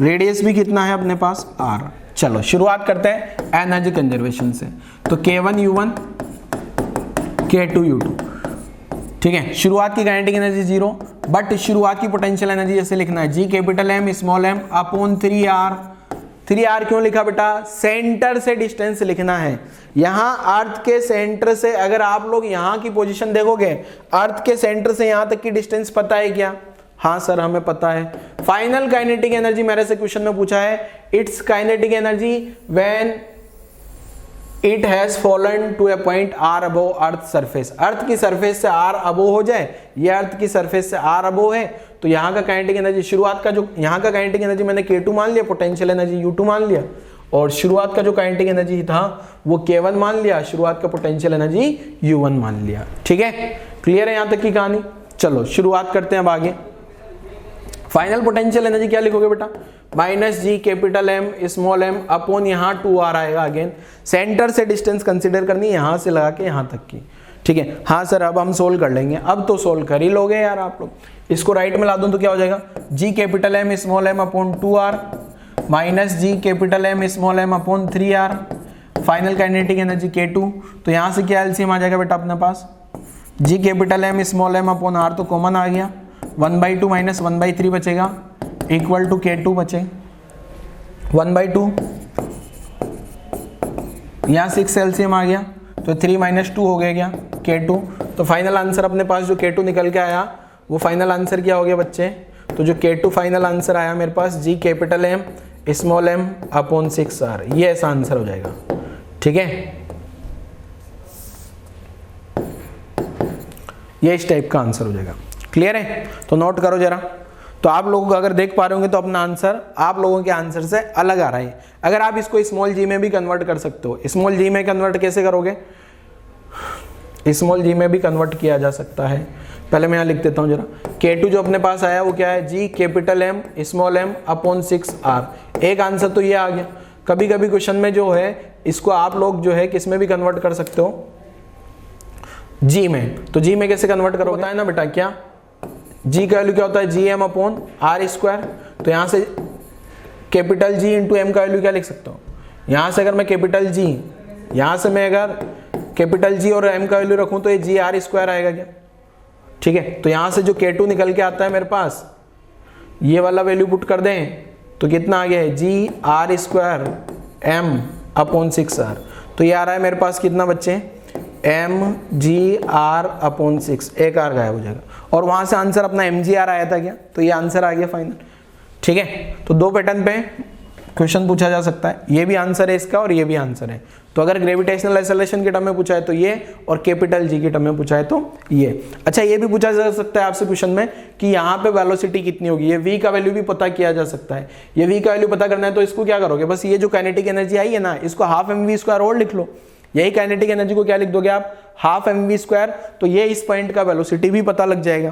रेडियस भी कितना है अपने पास, r। चलो शुरुआत करते हैं एनर्जी कंजर्वेशन से, तो k1 u1 k2 u2, ठीक है। शुरुआत की काइनेटिक एनर्जी 0, बट शुरुआत की पोटेंशियल एनर्जी जैसे लिखना है G capital M small m upon 3r। 3r क्यों लिखा बेटा, सेंटर से डिस्टेंस लिखना है, यहां अर्थ के सेंटर से अगर आप लोग यहां की पोजीशन देखोगे, अर्थ के सेंटर से यहां तक की डिस्टेंस पता है क्या, हाँ सर हमें पता है। फाइनल काइनेटिक एनर्जी मेरे से क्वेश्चन में पूछा है, its kinetic energy when it has fallen to a point r above earth surface, earth की सरफेस से r अबव हो जाए, ये अर्थ की सरफेस से r अबव है, तो यहाँ का काइनेटिक एनर्जी, शुरुआत का जो यहाँ का काइनेटिक एनर्जी मैंने k2 मान लिया, पोटेंशियल एनर्जी u2 मान लिया, और शुरुआत का जो काइनेटिक एनर्जी था वो k1 मान लिया, शुरुआत का पोटेंशियल एनर्जी u1 मान लिया, ठीक है। क्लियर है यहाँ तक की कहानी। चलो शुरुआत करते हैं अब आगे। फाइनल पोटेंशियल एनर्जी क्या लिखोगे बेटा, minus G capital M small M upon यहाँ 2r आएगा, अगेन सेंटर से डिस्टेंस कंसीडर करनी है यहाँ से लगा के यहाँ तक की, ठीक है। हाँ सर अब हम सोल्व कर लेंगे, अब तो सोल्व कर ही लोगे यार आप लोग, इसको राइट में ला दूं तो क्या हो जाएगा, G capital M small M upon 2r minus G capital M small M upon 3r, final kinetic energy k2, तो यहाँ से क्या एलसीएम आ जाएगा बेटा अपने पास, G capital M small M upon r तो कॉमन आ गया, 1/2 माइनस 1/3 बचेगा, इक्वल टू k2 बचे 1/2, यहाँ 6 एलसीएम आ गया, तो 3 माइनस 2 हो गया क्या k2, तो फाइनल आंसर अपने पास जो k2 निकल के आया वो फाइनल आंसर क्या हो गया बच्चे, तो जो k2 फाइनल आंसर आया मेरे पास G capital M small M upon 6r, ये ऐसा आंसर हो जाएगा, ठीक है। ये इस टाइप का आंसर हो जाएगा, क्लियर है। तो नोट करो जरा, तो आप लोग अगर देख पा रहे होंगे तो अपना आंसर आप लोगों के आंसर से अलग आ रहा है। अगर आप इसको स्मॉल जी में भी कन्वर्ट कर सकते हो, स्मॉल जी में कन्वर्ट कैसे करोगे, स्मॉल जी में भी कन्वर्ट किया जा सकता है, पहले मैं यहाँ लिख देता हूँ जरा, k2 जो अपने पास आया वो क्या है, G capital M small M upon 6r, एक आंसर तो ये आ गया। कभी कभी क्वेश्चन में जो है इसको आप लोग जो है किस में भी कन्वर्ट कर सकते हो, जी में, तो जी में कैसे कन्वर्ट करोगे, बताए ना बेटा क्या, जी का वैल्यू क्या होता है, G M upon R square, तो यहाँ से कैपिटल जी इंटू एम का वैल्यू क्या लिख सकता हूँ, यहाँ से अगर मैं कैपिटल जी, यहाँ से मैं अगर कैपिटल जी और एम का वैल्यू रखूँ तो ये जी आर स्क्वायर आएगा क्या, ठीक है। तो यहाँ से जो k2 निकल के आता है मेरे पास, ये वाला वैल्यू पुट कर दें तो कितना आ गया है, G R square M upon 6r, तो ये आ रहा है मेरे पास कितना बच्चे, एम जी आर अपॉन 6, एक आर गायब हो जाएगा, और वहां से आंसर अपना एम जी आर आया था क्या, तो ये आंसर आ गया फाइनल, ठीक है। तो दो पैटर्न पे क्वेश्चन पूछा जा सकता है, ये भी आंसर है इसका और ये भी आंसर है। तो अगर ग्रेविटेशनल एक्सेलरेशन के टर्म में पूछा है तो ये, और कैपिटल जी के टर्म में पूछा है तो ये। अच्छा ये भी पूछा जा सकता है आपसे क्वेश्चन में कि यहाँ पे वेलोसिटी कितनी होगी, ये v का वैल्यू भी पता किया जा सकता है। ये v का वैल्यू पता करना है तो इसको क्या करोगे, बस ये जो काइनेटिक एनर्जी आई है ना, इसको हाफ mv² और लिख लो, यही काइनेटिक एनर्जी को क्या लिख दोगे आप, हाफ mv², तो ये इस पॉइंट का वेलोसिटी भी पता लग जाएगा।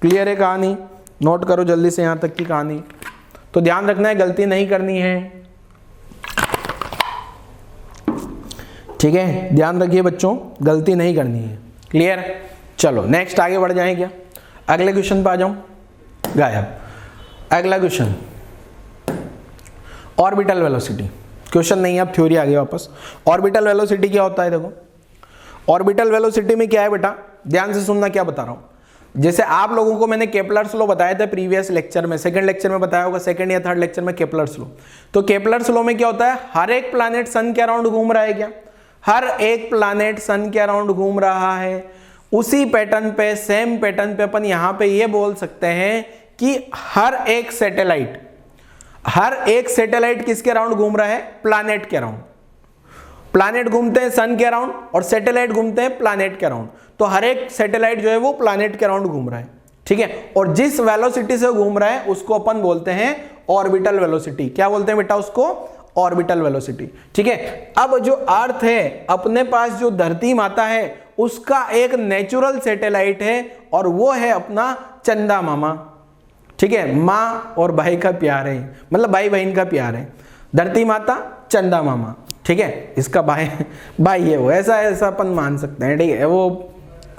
क्लियर है कहानी, नोट करो जल्दी से यहाँ तक की कहानी। तो ध्यान रखना है गलती नहीं करनी है, ठीक है, ध्यान रखिए बच्चों, गलती नहीं करनी है। क्लियर, चलो नेक्स्ट आगे बढ़ जाएं क्या, अगले क्वेश्चन पे आ जाऊं, गायब। अगला क्वेश्चन ऑर्बिटल वेलोसिटी, क्वेश्चन नहीं अब थ्योरी आ गई वापस। ऑर्बिटल वेलोसिटी क्या होता है, देखो ऑर्बिटल वेलोसिटी में क्या है बेटा, ध्यान से सुनना क्या बता रहा हूं। जैसे आप लोगों को मैंने केपलर्स लॉ बताया था प्रीवियस लेक्चर में, सेकंड लेक्चर में बताया होगा, सेकंड या थर्ड लेक्चर में केपलर्स लॉ। तो केपलर्स लॉ में क्या होता है, हर एक प्लैनेट सन के अराउंड घूम रहा है क्या, हर एक प्लैनेट सन के अराउंड घूम रहा है। उसी पैटर्न पे, सेम पैटर्न पे अपन यहां पे ये बोल सकते हैं कि हर एक सैटेलाइट किसके अराउंड घूम रहा है? प्लैनेट के अराउंड। प्लैनेट घूमते हैं सन के अराउंड और सैटेलाइट घूमते हैं प्लैनेट के अराउंड। तो हर एक सैटेलाइट जो है वो प्लैनेट के अराउंड घूम रहा है, ठीक है। और जिस वेलोसिटी से घूम रहा है उसको अपन बोलते हैं ऑर्बिटल वेलोसिटी। क्या बोलते हैं बेटा उसको? ऑर्बिटल वेलोसिटी, ठीक है। अब जो अर्थ है, अपने पास जो धरती माता है, उसका एक नेचुरल सैटेलाइट है और वो है अपना चंदा मामा, ठीक है। माँ और भाई का प्यार है, मतलब भाई बहन का प्यार है। धरती माता, चंदा मामा, ठीक है। इसका भाई है वो, ऐसा अपन मान सकते हैं, ठीक है वो,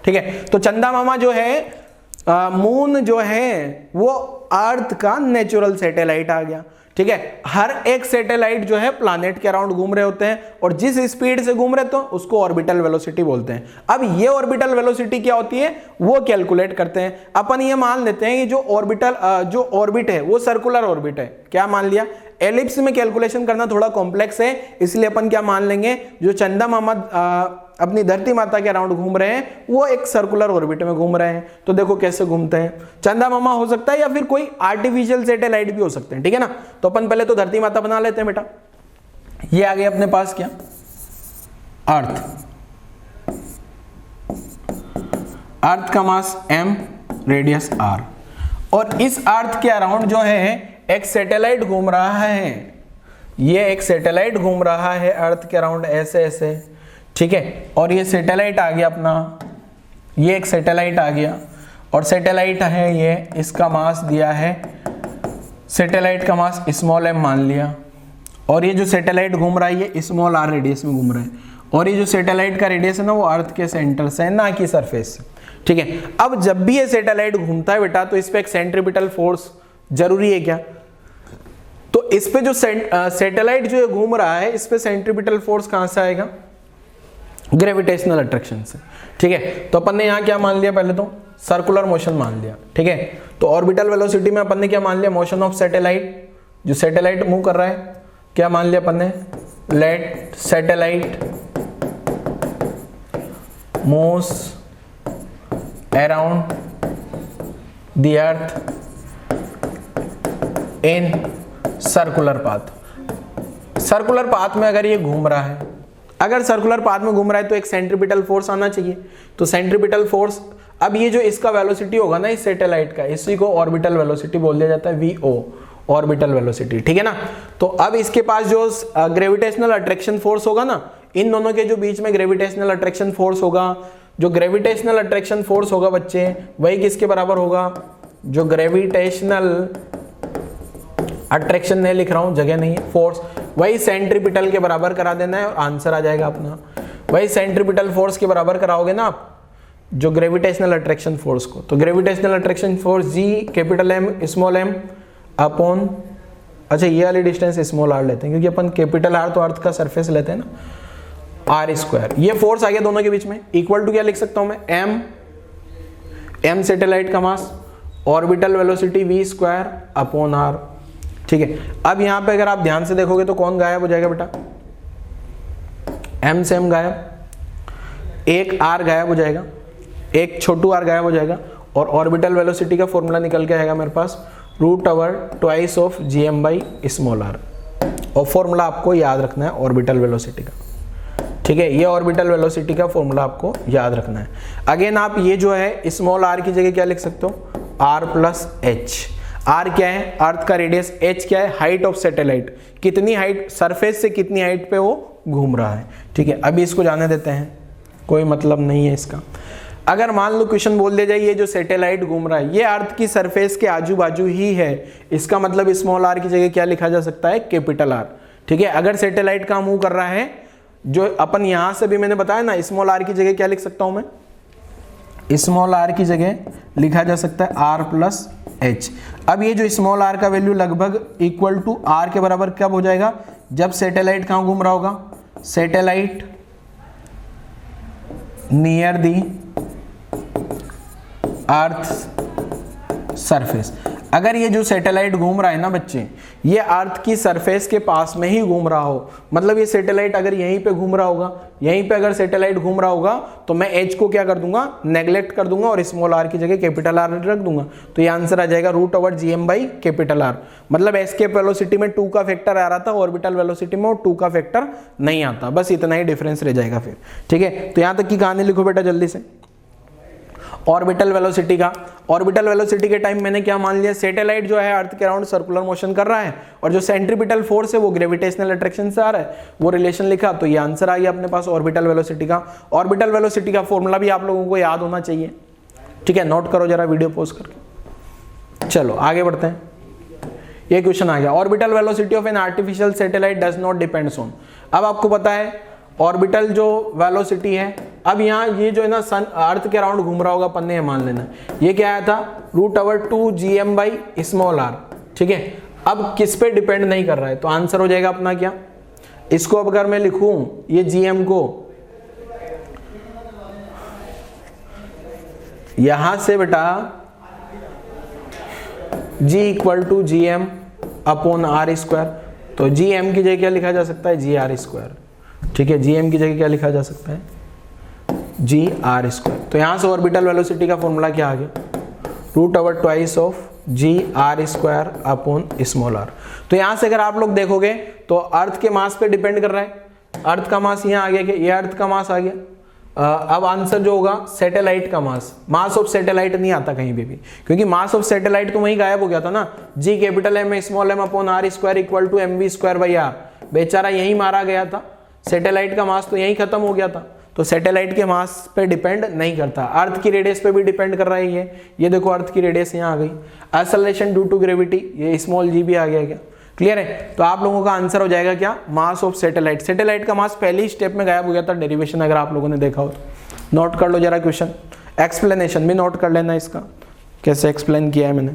ठीक है। तो चंदा मामा जो है, मून जो है वो अर्थ का नेचुरल सैटेलाइट आ गया, ठीक है। हर एक सैटेलाइट जो है प्लैनेट के अराउंड घूम रहे होते हैं और जिस स्पीड से घूम रहे तो उसको ऑर्बिटल वेलोसिटी बोलते हैं। अब ये ऑर्बिटल वेलोसिटी क्या होती है वो कैलकुलेट करते हैं। अपन ये मान लेते हैं कि जो ऑर्बिट है वो सर्कुलर ऑर्बिट है। क्या मान लिया? एलिप्स में कैलकुलेशन करना थोड़ा कॉम्प्लेक्स है, इसलिए अपन क्या मान लेंगे, जो चंदा मामा अपनी धरती माता के अराउंड घूम रहे हैं वो एक सर्कुलर ऑर्बिट में घूम रहे हैं। तो देखो कैसे घूमते हैं, चंदा मामा हो सकता है या फिर कोई आर्टिफिशियल सैटेलाइट भी हो सकते हैं, ठीक है ना। तो अपन पहले तो धरती माता बना लेते हैं बेटा। ये आ गया अपने पास क्या? अर्थ। अर्थ का मास m, रेडियस r, और इस अर्थ के अराउंड जो है एक सैटेलाइट घूम रहा है। ये एक सैटेलाइट घूम रहा है अर्थ के अराउंड ऐसे ऐसे, ठीक है। और ये सैटेलाइट आ गया अपना, ये एक सैटेलाइट आ गया और सैटेलाइट है ये, इसका मास दिया है, सैटेलाइट का मास स्मॉल m मान लिया। और ये जो सैटेलाइट घूम रहा है ये स्मॉल r रेडियस में घूम रहा है। और ये जो सैटेलाइट का रेडियस है ना वो अर्थ के सेंटर से है, ना कि सरफेस से, ठीक है। अब जब भी ये सैटेलाइट घूमता है बेटा तो इस पे एक सेंट्रीपिटल फोर्स जरूरी है क्या? तो इस पे जो सैटेलाइट जो घूम रहा है इस पे सेंट्रीपिटल फोर्स कहां से आएगा? ग्रेविटेशनल अट्रैक्शन से, ठीक है। तो अपन ने यहां क्या मान लिया? पहले तो सर्कुलर मोशन मान लिया, ठीक है। तो ऑर्बिटल वेलोसिटी में अपन ने क्या मान लिया? मोशन ऑफ सैटेलाइट, जो सैटेलाइट मूव कर रहा है, क्या मान लिया अपन ने? Let satellite moves around the earth in circular path. Circular path में अगर ये घूम रहा है, अगर सर्कुलर पाथ में घूम रहा है तो एक सेंट्रीपिटल फोर्स आना चाहिए। तो सेंट्रीपिटल फोर्स, अब ये जो इसका वेलोसिटी होगा ना इस सैटेलाइट का, इसी को ऑर्बिटल वेलोसिटी बोल दिया जाता है, VO, ऑर्बिटल वेलोसिटी, ठीक है ना। तो अब इसके पास जो ग्रेविटेशनल अट्रैक्शन फोर्स होगा ना, इन दोनों के जो बीच में ग्रेविटेशनल अट्रैक्शन फोर्स होगा, जो ग्रेविटेशनल अट्रैक्शन फोर्स होगा बच्चे, वही किसके बराबर होगा? जो ग्रेविटेशनल अट्रैक्शन नहीं लिख रहा हूं, जगह नहीं है, फोर्स, वही सेंट्रीपिटल के बराबर करा देना है और आंसर आ जाएगा अपना। वही सेंट्रीपिटल फोर्स के बराबर कराओगे ना आप जो ग्रेविटेशनल अट्रैक्शन फोर्स को, तो gravitational attraction force G capital M small m upon, अच्छा ये वाली डिस्टेंस स्मॉल r लेते हैं क्योंकि अपन कैपिटल R तो अर्थ का सरफेस लेते हैं ना, r स्क्वायर। ये फोर्स आ गया दोनों के बीच में, इक्वल टू क्या लिख सकता हूं मैं? m सैटेलाइट का mass, orbital velocity v square upon r, ठीक है। अब यहां पे अगर आप ध्यान से देखोगे तो कौन गायब हो जाएगा बेटा? m से m गायब, एक r गायब हो जाएगा, एक छोटू r गायब हो जाएगा और ऑर्बिटल वेलोसिटी का फॉर्मूला निकल के आएगा मेरे पास √/2 of gm by small r। और फॉर्मूला आपको याद रखना है ऑर्बिटल वेलोसिटी का, ठीक है। ये ऑर्बिटल वेलोसिटी का फॉर्मूला आपको याद रखना है। अगेन आप ये जो है स्मॉल r की जगह क्या लिख सकते हो? r plus h। r क्या है? अर्थ का रेडियस, h क्या है? हाइट ऑफ सैटेलाइट, कितनी हाइट, सरफेस से कितनी हाइट पे वो घूम रहा है, ठीक है। अभी इसको जाने देते हैं, कोई मतलब नहीं है इसका। अगर मान लो क्वेश्चन बोल दिया जाए ये जो सैटेलाइट घूम रहा है ये अर्थ की सरफेस के आजू बाजू ही है, इसका मतलब स्मॉल r की जगह क्या लिखा जा सकता है? कैपिटल R, ठीक है। अगर सैटेलाइट का मूव कर रहा है, जो अपन यहां से भी मैंने बताया ना, स्मॉल r की जगह क्या लिख सकता हूं मैं? स्मॉल r की जगह लिखा जा सकता है r प्लस h। अब ये जो स्मॉल r का वैल्यू लगभग इक्वल टू r के बराबर कब हो जाएगा? जब सैटेलाइट कहां घूम रहा होगा? Satellite near the earth surface. अगर ये जो सैटेलाइट घूम रहा है ना बच्चे, ये अर्थ की सरफेस के पास में ही घूम रहा हो, मतलब ये सैटेलाइट अगर यहीं पे घूम रहा होगा, यहीं पे अगर सैटेलाइट घूम रहा होगा तो मैं एच को क्या कर दूंगा, नेग्लेक्ट कर दूंगा और स्मॉल आर की जगह कैपिटल आर रख दूंगा। तो ये आंसर आ जाएगा √/gm/R। मतलब एस्केप वेलोसिटी में 2 का फैक्टर आ रहा था, ऑर्बिटल वेलोसिटी में 2 का फैक्टर नहीं आता, बस इतना ही डिफरेंस रह जाएगा फिर। ठीक है, तो यहां तक की कहानी लिखो बेटा जल्दी से। ऑर्बिटल वेलोसिटी का, ऑर्बिटल वेलोसिटी के टाइम मैंने क्या मान लिया, सैटेलाइट जो है अर्थ के अराउंड सर्कुलर मोशन कर रहा है और जो सेंट्रीपिटल फोर्स है वो ग्रेविटेशनल अट्रैक्शन से आ रहा है, वो रिलेशन लिखा, तो ये आंसर आ गया अपने पास ऑर्बिटल वेलोसिटी का। ऑर्बिटल वेलोसिटी का फॉर्मूला भी आप लोगों को याद होना चाहिए। ठीक है, नोट करो जरा वीडियो पॉज करके। चलो आगे बढ़ते हैं, ये क्वेश्चन आ गया, orbital velocity of an artificial satellite does not depends on. अब आपको पता है ऑर्बिटल जो वेलोसिटी है, अब यहाँ ये जो है ना सन अर्थ के अराउंड घूम रहा होगा, अपन ने मान लेना, ये क्या आया था √/2gm/r। ठीक है, अब किस पे डिपेंड नहीं कर रहा है, तो आंसर हो जाएगा अपना क्या, इसको अब अगर मैं लिखूं ये gm को यहां से बेटा g = gm/r², तो gm की जगह क्या लिखा जा सकता है, gr²। ठीक है, gm की जगह क्या लिखा जा सकता है, gr²। तो यहां से ऑर्बिटल वेलोसिटी का फॉर्मूला क्या आ गया, √/2 तो यहां से अगर आप लोग देखोगे तो अर्थ के मास पे डिपेंड कर रहा है, अर्थ का मास यहां आ गया, ये अर्थ का मास आ गया। अब आंसर जो होगा सैटेलाइट का मास ऑफ सैटेलाइट नहीं आता कहीं पे भी, क्योंकि मास ऑफ सैटेलाइट तो वहीं गायब हो गया था ना, G∩m/r² = mv²/r, बेचारा यहीं मारा गया था, सैटेलाइट का मास तो यहीं खत्म हो गया था, तो सैटेलाइट के मास पे डिपेंड नहीं करता। अर्थ की रेडियस पे भी डिपेंड कर रहा है ये देखो अर्थ की रेडियस यहाँ आ गई, एक्सेलरेशन ड्यू टू ग्रेविटी, ये स्मॉल g भी आ गया क्या, क्लियर है। तो आप लोगों का आंसर हो जाएगा क्या, मास ऑफ सैटेलाइट। सैटेलाइट का मास पहली स्टेप में गायब हो गया था, डेरिवेशन अगर आप लोगों ने देखा हो तो नोट कर लो जरा क्वेश्चन, एक्सप्लेनेशन भी नोट कर लेना इसका, कैसे एक्सप्लेन किया है मैंने।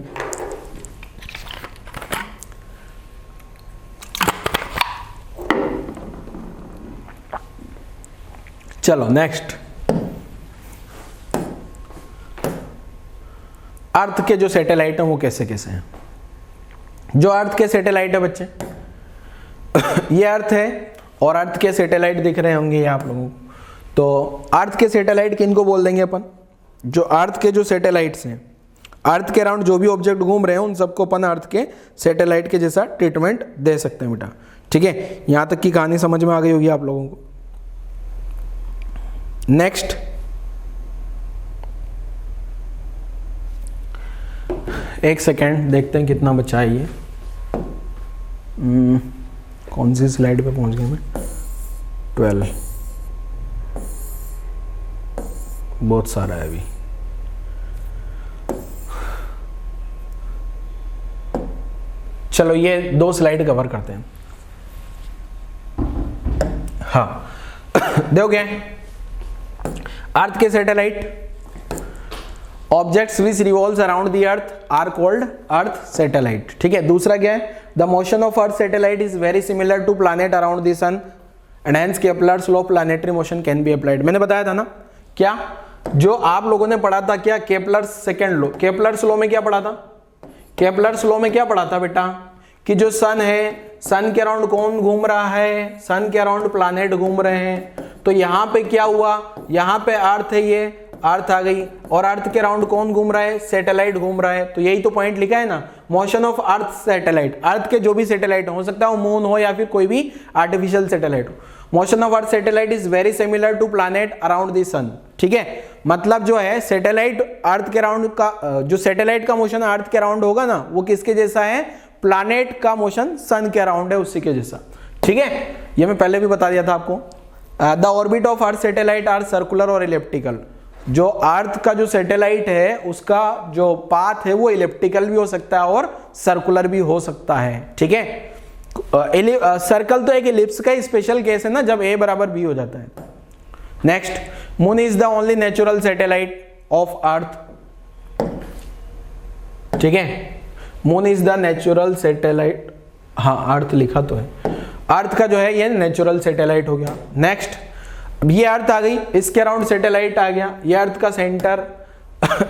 चलो नेक्स्ट, अर्थ के जो सैटेलाइट हैं वो कैसे कैसे हैं। जो अर्थ के सैटेलाइट है बच्चे, ये अर्थ है और अर्थ के सैटेलाइट दिख रहे होंगे ये आप लोगों को, तो अर्थ के सैटेलाइट किनको बोल देंगे अपन, जो अर्थ के जो सैटेलाइट्स हैं, अर्थ के अराउंड जो भी ऑब्जेक्ट घूम रहे हैं उन सबको अपन अर्थ के सैटेलाइट के जैसा ट्रीटमेंट दे सकते हैं बेटा। ठीक है, यहां तक की कहानी समझ में आ गई होगी आप लोगों को। नेक्स्ट, एक सेकेंड देखते हैं कितना बचा है ये, कौन सी स्लाइड पे पहुंच गया मैं, 12, बहुत सारा है अभी। चलो ये 2 स्लाइड कवर करते हैं। हाँ देखोगे अर्थ के satellite, objects which revolves around the earth are called earth satellite. ठीक है, दूसरा क्या है, the motion of earth satellite is very similar to planet around the sun and hence Kepler's law of planetary motion can be applied. मैंने बताया था ना, क्या जो आप लोगों ने पढ़ा था, क्या Kepler's second law, Kepler's law में क्या पढ़ा था, केपलर्स लॉ में क्या पढ़ा था बेटा, कि जो सन है, सन के अराउंड कौन घूम रहा है, सन के अराउंड प्लैनेट घूम रहे हैं। तो यहाँ पे क्या हुआ, यहाँ पे अर्थ है, ये अर्थ आ गई और अर्थ के अराउंड कौन घूम रहा है, सैटेलाइट घूम रहा है। तो यही तो पॉइंट लिखा है ना, मोशन ऑफ अर्थ सैटेलाइट, अर्थ के जो भी सैटेलाइट हो सकता है वो मून हो या फिर कोई भी आर्टिफिशियल सैटेलाइट हो, motion of earth satellite is very similar to planet around the sun. ठीक है, मतलब जो है सैटेलाइट अर्थ के अराउंड का, जो सैटेलाइट का मोशन अर्थ के अराउंड होगा ना, वो किसके जैसा है, प्लैनेट का मोशन सन के अराउंड है, उसी के जैसा। ठीक है, ये मैं पहले भी बता दिया था आपको। The orbit of earth satellite are circular और इलिप्टिकल। जो अर्थ का जो सैटेलाइट है उसका जो पाथ है वो इलिप्टिकल भी हो सकता है और सर्कुलर भी हो सकता है। ठीक है, सर्कल तो एक इलिप्स का स्पेशल केस है ना, जब a बराबर b हो जाता है। Next, moon is the only natural satellite of earth. ठीक है, moon is the natural satellite, हाँ अर्थ लिखा तो है, अर्थ का जो है ये नेचुरल सैटेलाइट हो गया। नेक्स्ट, ये अर्थ आ गई, इसके अराउंड सैटेलाइट आ गया, ये अर्थ का सेंटर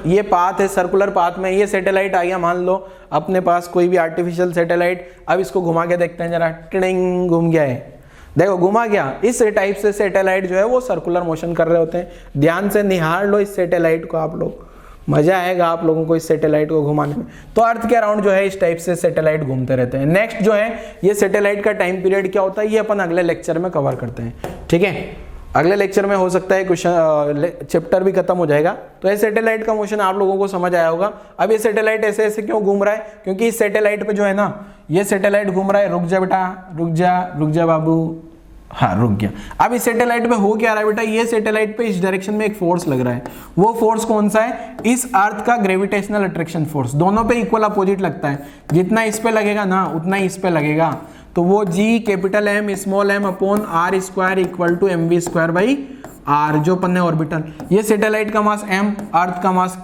ये पाथ है, सर्कुलर पाथ में ये सैटेलाइट आ गया, मान लो अपने पास कोई भी आर्टिफिशियल सैटेलाइट। अब इसको घुमा के देखते हैं जरा, टिडिंग घूम गया है, देखो घुमा गया। इस टाइप से सैटेलाइट जो है वो सर्कुलर मोशन कर रहे होते हैं। ध्यान से निहार लो इस सैटेलाइट को आप लोग, मजा आएगा आप लोगों को इस सैटेलाइट को घुमाने में। तो अर्थ के अराउंड जो है इस टाइप से सैटेलाइट घूमते रहते हैं। नेक्स्ट जो है ये सैटेलाइट का टाइम पीरियड क्या होता है, ये अपन अगले लेक्चर में कवर करते हैं, ठीक है। अगले लेक्चर में हो सकता है क्वेश्चन चैप्टर भी खत्म हो जाएगा। तो ये सैटेलाइट का मोशन आप लोगों को समझ आया होगा। अब ये सैटेलाइट ऐसे ऐसे क्यों घूम रहा है, क्योंकि इस सैटेलाइट पे जो है ना, ये सैटेलाइट घूम रहा है। रुक जा बेटा, रुक जा बाबू, हाँ रुक गया। अब इस सैटेलाइट पे हो क्या रहा है बेटा, ये सैटेलाइट पे इस डायरेक्शन में एक फोर्स लग रहा है। वो फोर्स कौन सा है, इस अर्थ का ग्रेविटेशनल अट्रैक्शन फोर्स। दोनों पे इक्वल अपोजिट लगता है, जितना इस पे लगेगा ना उतना इस पे लगेगा। तो वो G capital M small M upon R square equal to M V square by R, जो अपन ने ऑर्बिटल। ये सैटेलाइट का मास एम, अर्थ का मास,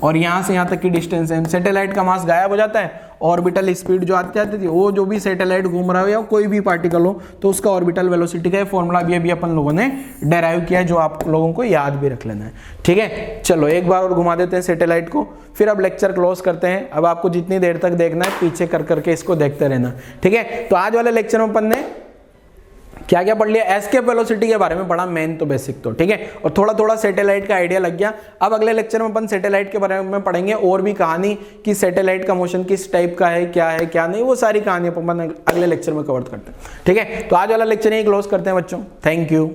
और यहाँ से यहाँ तक की डिस्टेंस एम। सैटेलाइट का मास गायब हो जाता है, ऑर्बिटल स्पीड जो आती जाती थी, वो जो भी सैटेलाइट घूम रहा हो या कोई भी पार्टिकल हो, तो उसका ऑर्बिटल वेलोसिटी का फॉर्मूला भी अभी अपन लोगों ने डेराइव किया है, जो आप लोगों को याद भी रख लेना है, ठीक है। चलो एक बार और घुमा देते हैं सैटेलाइट को, फिर अब लेक्चर क्लोज करते हैं। अब आपको जितनी देर तक देखना है पीछे कर करके इसको देखते रहना, ठीक है। तो आज वाले लेक्चर में अपन ने क्या क्या पढ़ लिया, एस्केप वेलोसिटी के बारे में पढ़ा, मेन तो बेसिक तो, ठीक है। और थोड़ा थोड़ा सैटेलाइट का आइडिया लग गया। अब अगले लेक्चर में अपन सैटेलाइट के बारे में पढ़ेंगे और भी कहानी कि सैटेलाइट का मोशन किस टाइप का है क्या नहीं, वो सारी कहानी अपन अगले लेक्चर में कवर करते हैं, ठीक है। तो आज वाला लेक्चर यही क्लोज करते हैं बच्चों, थैंक यू।